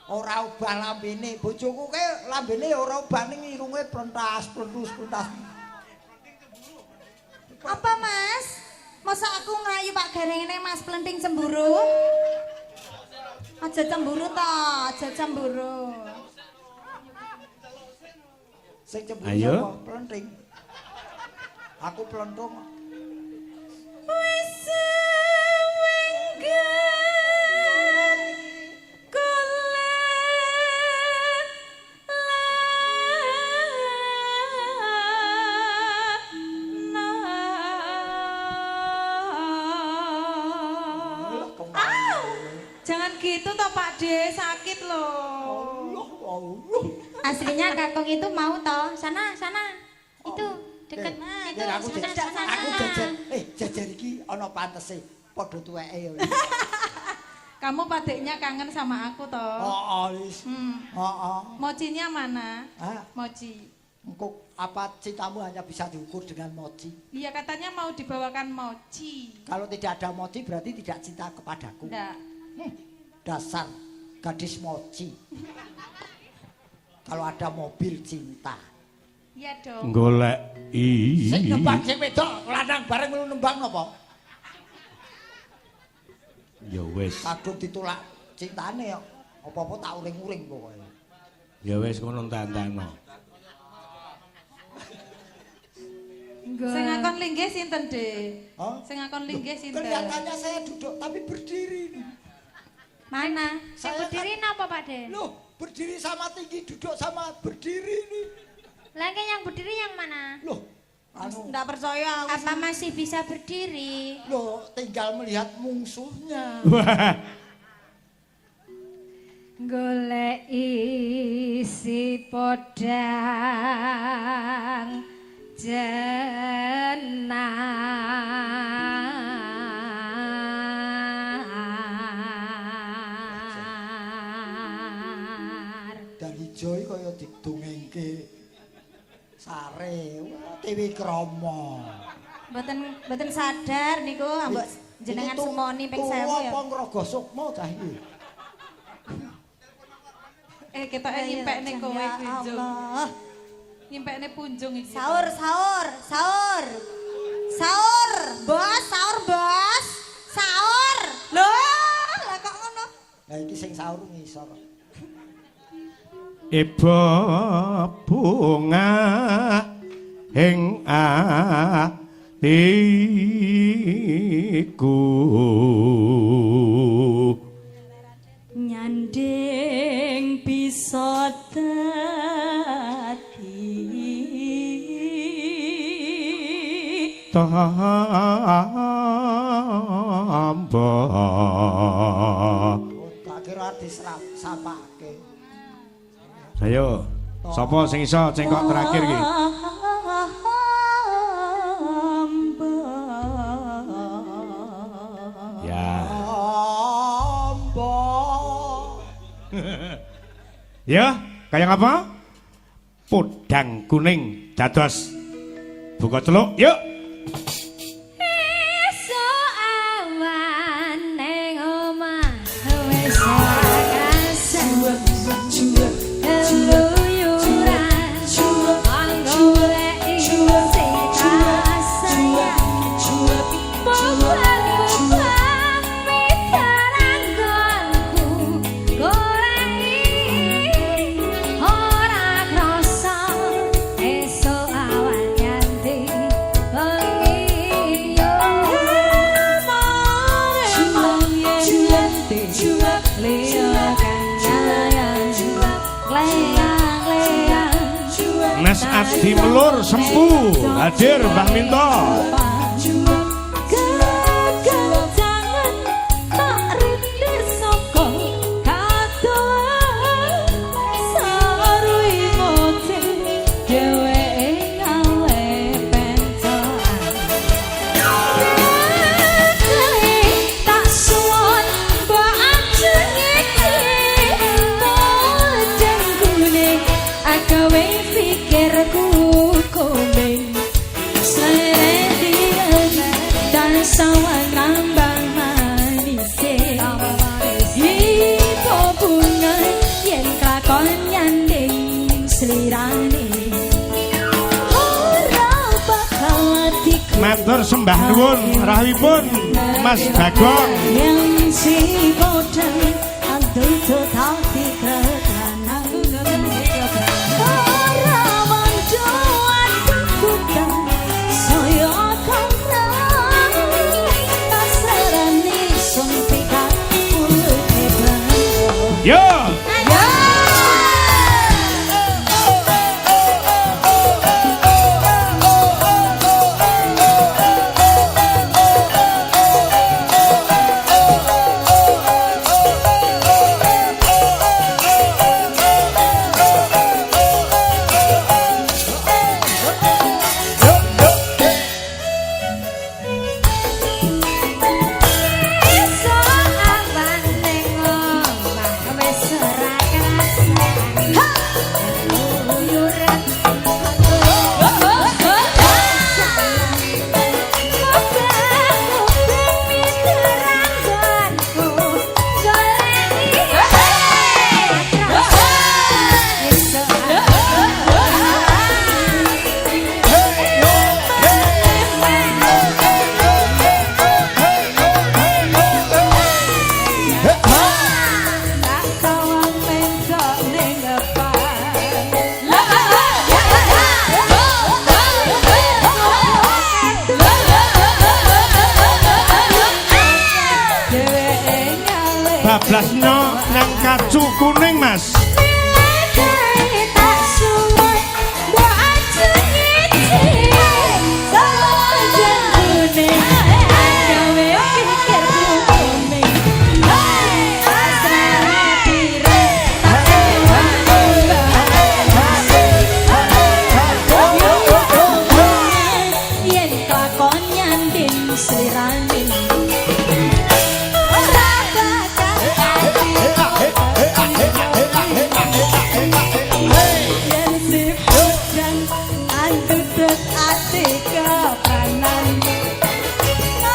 S2: Ora ubah lambene. Bojoku ke lambene ora ubah ning irunge plentas.
S4: Apa Mas? Masa aku ngerayu Pak Garengene Mas Plenting cemburu? Aja cemburu ta, aja cemburu.
S2: Sing cemburu
S1: Ayo.
S2: apa? Plenting. Aku plonthong.
S4: Wis wenggan
S5: gitu toh Pak De, sakit loh.
S4: Aslinya kakung itu mau toh. Sana. Itu deket itu.
S2: Aku
S4: Sana.
S2: jajan. Jajan iki ana pantese. Padha tuweke ya.
S5: Kamu padeknya kangen sama aku toh.
S2: Wis.
S5: Mocinya mana?
S2: Hah?
S5: Moci.
S2: Engkau apa cintamu hanya bisa diukur dengan mochi?
S5: Iya katanya mau dibawakan mochi.
S2: Kalau tidak ada mochi berarti tidak cinta kepadaku.
S5: Enggak.
S2: Dasar gadis mochi. Kalau ada mobil cinta.
S5: Iya dong.
S1: Golek
S2: Sing nembang sing wedok lanang bareng melu nembang napa?
S1: ya wis.
S2: Kadung ditolak cintane kok. Apa-apa tak uring-uring pokoke.
S1: Ya wis ngono tantano.
S5: Sing ngakon linggih sinten, De?
S2: Hah?
S5: Sing ngakon linggih sinten?
S2: Kelihatannya saya duduk tapi berdiri.
S4: Mana?
S2: Saya
S4: Berdiri napa Pak De?
S2: Loh, berdiri sama tinggi, duduk sama berdiri nih.
S4: Lagi yang berdiri yang mana?
S2: Loh,
S5: Enggak percaya aku.
S4: Apa masih bisa berdiri?
S2: loh tinggal melihat mungsuhnya.
S5: Golek isi podang jenar.
S2: Dan hijau kaya didongengke sare, wah Dewi Kromo.
S4: Mboten sadar niku ambek jenengan semoni ping 1000 ya.
S2: Apa ngrogo sukma cah iki?
S5: Ketoke nyimpekne kowe
S4: Ya
S5: kuwi, Jung.
S4: Allah.
S5: Nyimpekne punjung iki.
S4: Sahur. Bos, sahur. Loh, lah kok ngono?
S2: Lah iki sing sahur ngisor.
S1: Iba bunga ing atiku
S5: Nyanding bisa dadi
S1: tambah.
S2: Tak kira disapake.
S1: Ayo, sapa sing iso cengkok terakhir iki? Ya. Ya, kayak apa? Podang kuning dados buka celuk, yuk.
S4: Esuk awan ning omah wis kasan. Keluyuran golek isi kasayang. Bobang pikaranggonku golek ora krasa esuk awan nganti bengi yo.
S1: Nes Adi Melur Sempu hadir Bang Minto.
S5: Kegancangan tak rindu saka katoan sarui moce dheweke gawe pentokan tak suwon mbok ajenge podang kuning agawe pikirku komeng dan sawan rambang manise ipo bunga yen kakon nyanding slirane ora bakal diku
S1: Matur sembah nuwun rawuhipun Mas Bagong.
S5: yang si bodang antu tadi kekanang ora manjuan kukang saya komrang tasarani sumpika mulut hebat
S1: Yo. blasnya nang kacu kuning Mas.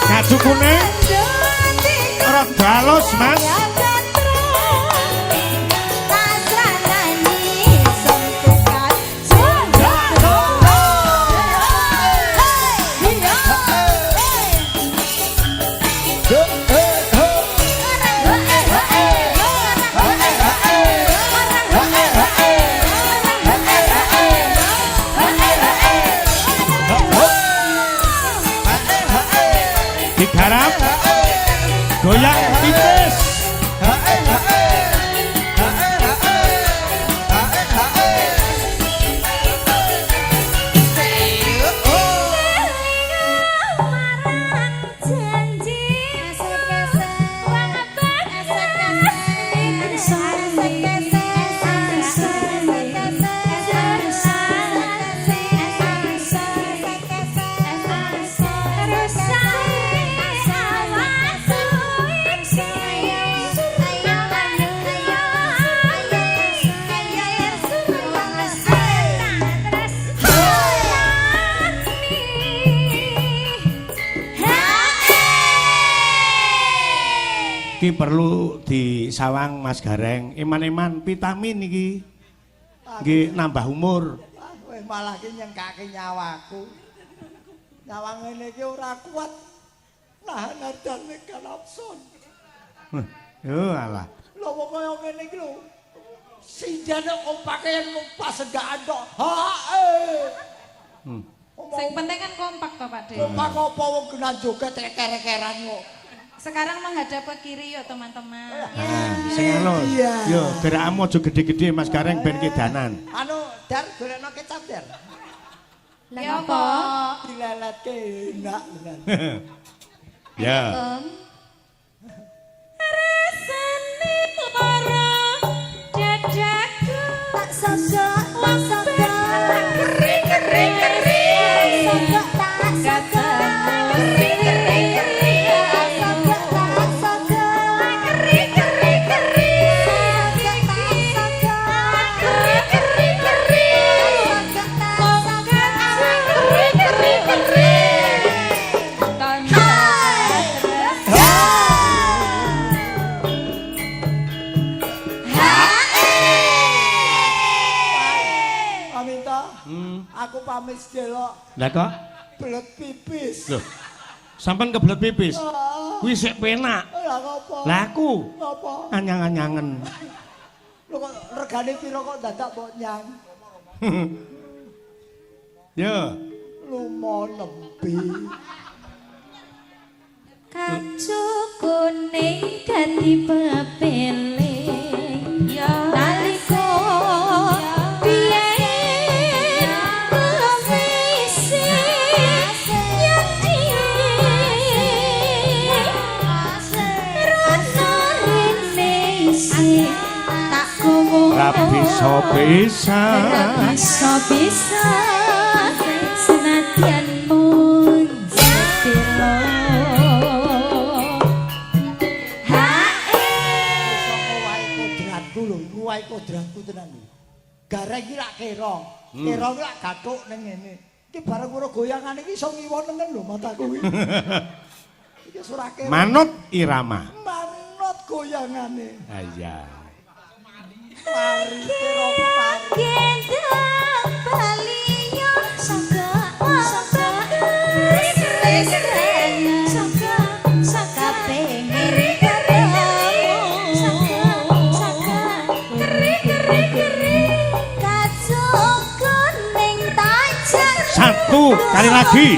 S1: Kacu kuning rada halus Mas. Digarap goyang tipis. Iki perlu disawang Mas Gareng, iman-iman vitamin iki. Nggih nambah umur.
S2: Kowe malah ki nyengkake nyawaku. Nyawang ngene iki ora kuat. Nahan adane kalapson.
S1: Yo alah.
S2: Lho kok kaya ngene iki lho. Sinjane kompake yen pas enggak antok. Hae.
S5: Sing penting kan kompak to Pak De.
S2: Kompak apa wong kena joget keker-kekeran kok.
S5: Sekarang menghadap ke kiri ya teman-teman.
S1: Sing halus. Yo, gerakmu aja gede-gede Mas Gareng ben kedanan.
S2: Anu, Dar golekno kecap, Dar.
S5: Ya apa?
S2: Dileletke enak tenan.
S1: Ya.
S5: Reseni lara dadaku
S4: Tak sogok, tak sogok.
S5: kering-kering
S4: Sogok, tak sogok.
S2: Aku pamit delok.
S1: Lah kok
S2: Belet pipis.
S1: lho. Sampeyan kebelet pipis. Kuwi sik penak.
S2: Lah apa?
S1: Lah aku
S2: Apa?
S1: anyang-anyangen.
S2: Lho kok regane piro kok dadak mbok nyang?
S1: Yo.
S2: Lumo lebih.
S4: Kacu kuning dadi pepeling ya nalika biyen wisi nyati rasa rene isi tak gowo
S1: Ra bisa.
S4: bisa senadyan mun sedelo
S2: Wae kodratku tenan iki. Gareng iki lak kero. Kero iki lak gathuk ning ngene. Iki bareng ora goyangan iki iso ngiwon nengen lho mataku iki. Iki surake.
S1: Manut irama.
S2: Manut goyangane.
S1: Ah iya.
S2: Mari kero mari.
S4: gendang baliyo saka
S1: Satu kali lagi.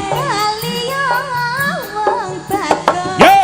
S1: Yo.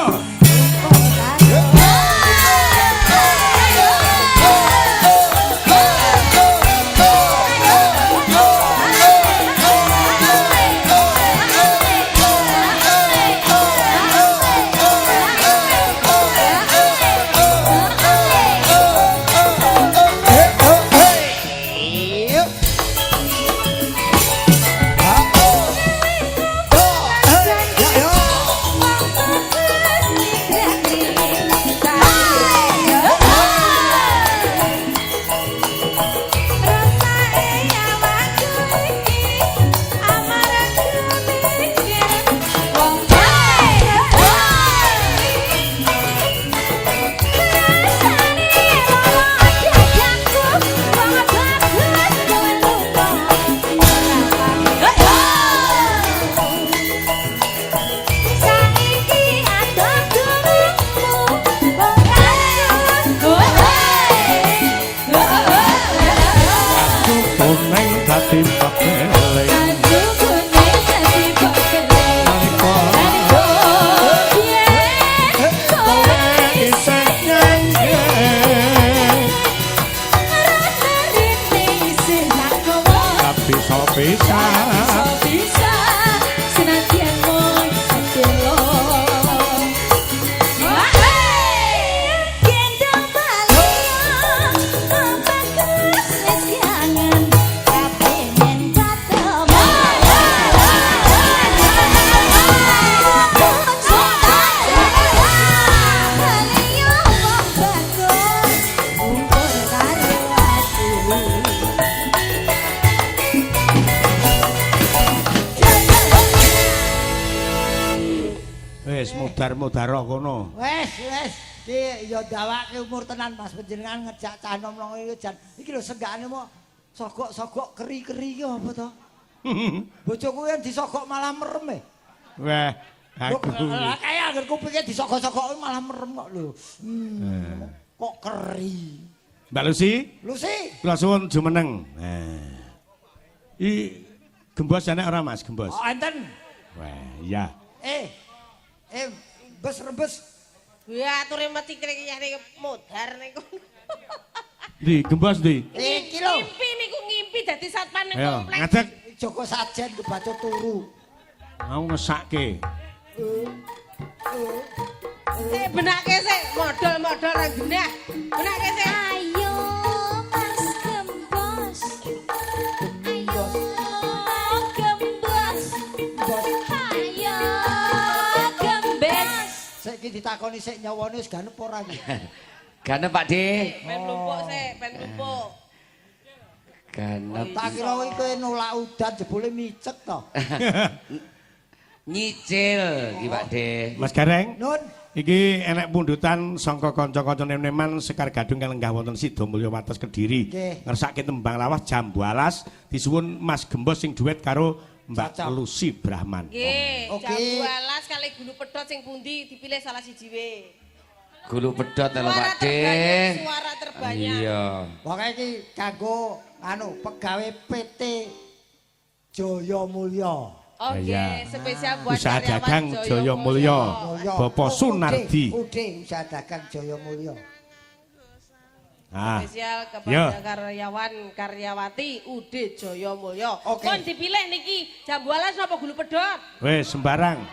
S1: bisa
S5: bisa senadyan mung sedelo.
S4: Gendong baliang, bagus wis kangen, kapengen ketemu. Baliang wong bagus, ukur karo aku.
S1: wis mudar-mudar kono.
S2: Wes. Ki ya dawake umur tenan Mas panjenengan ngejak cah nom-nom iki jan. Iki lho senggane mau sogok-sogok keri-keri iki apa to? Bojoku yang disogok malah merem e.
S1: Wah, aku
S2: Lah kaya anggere kupinge disogok-sogok malah merem kok lho. Kok keri.
S1: Mbak Lucy,
S2: Lucy,
S1: kula suwun jumeneng. Nah. Gembos enek ora Mas, gembos?
S2: oh enten.
S1: Wah, iya.
S2: Rebes.
S3: Ya ature mati krek-krek modar ning kono.
S1: Ndi, gembos ndi?
S2: Iki lho.
S3: Ngimpi dadi satpam ning
S1: Ayo,
S3: komplek.
S1: ngadeg.
S2: Joko Sajen kebaca turu.
S1: Mau ngesake.
S3: Benake sik modal-modal ra genah. Benake sik.
S4: Ayo Mas Gembos, ayo Gembos, ayo Gembes.
S2: Saiki ditakoni sik nyawane wis ganep ora iki.
S6: Ganep Pak De.
S3: Pen lumpuk sik, pen lumpuk.
S6: Ganep.
S2: Tak kira iki kowe nolak udan jebule micek to.
S6: Nyicil iki Pak De.
S1: Mas Gareng,
S2: Nun,
S1: iki enek pundutan sangka kanca-kanca nem-neman Sekar Gadung kalenggah wonten Sidomulyo Wates Kediri.
S2: Nggih.
S1: Ngersake tembang lawas Jambu Alas disuwun Mas Gembos sing duet karo Mbak
S2: Cocok.
S1: Lucy Brahman.
S3: Nggih,
S2: Oke.
S3: jambu alas kali gulu pedhot sing pundi dipilih salah siji wae.
S6: Gulu pedhot lho Pak De.
S3: Suara terbanyak.
S6: Iya.
S2: pokoke iki kanggo pegawe PT Jaya Mulya.
S3: Oke,
S1: Iya.
S3: spesial buat
S1: Usaha
S3: karyawan
S1: dagang Jaya Mulya.
S2: Mulya.
S1: Bapak Sunardi.
S2: Ude usaha dagang Jaya Mulya.
S1: Ah.
S3: Spesial
S1: Yo.
S3: kepada karyawan karyawati Ude Jaya Mulya.
S2: Oke.
S3: Kon dipilih niki jambu alas napa gulu pedhot?
S1: Wes sembarang.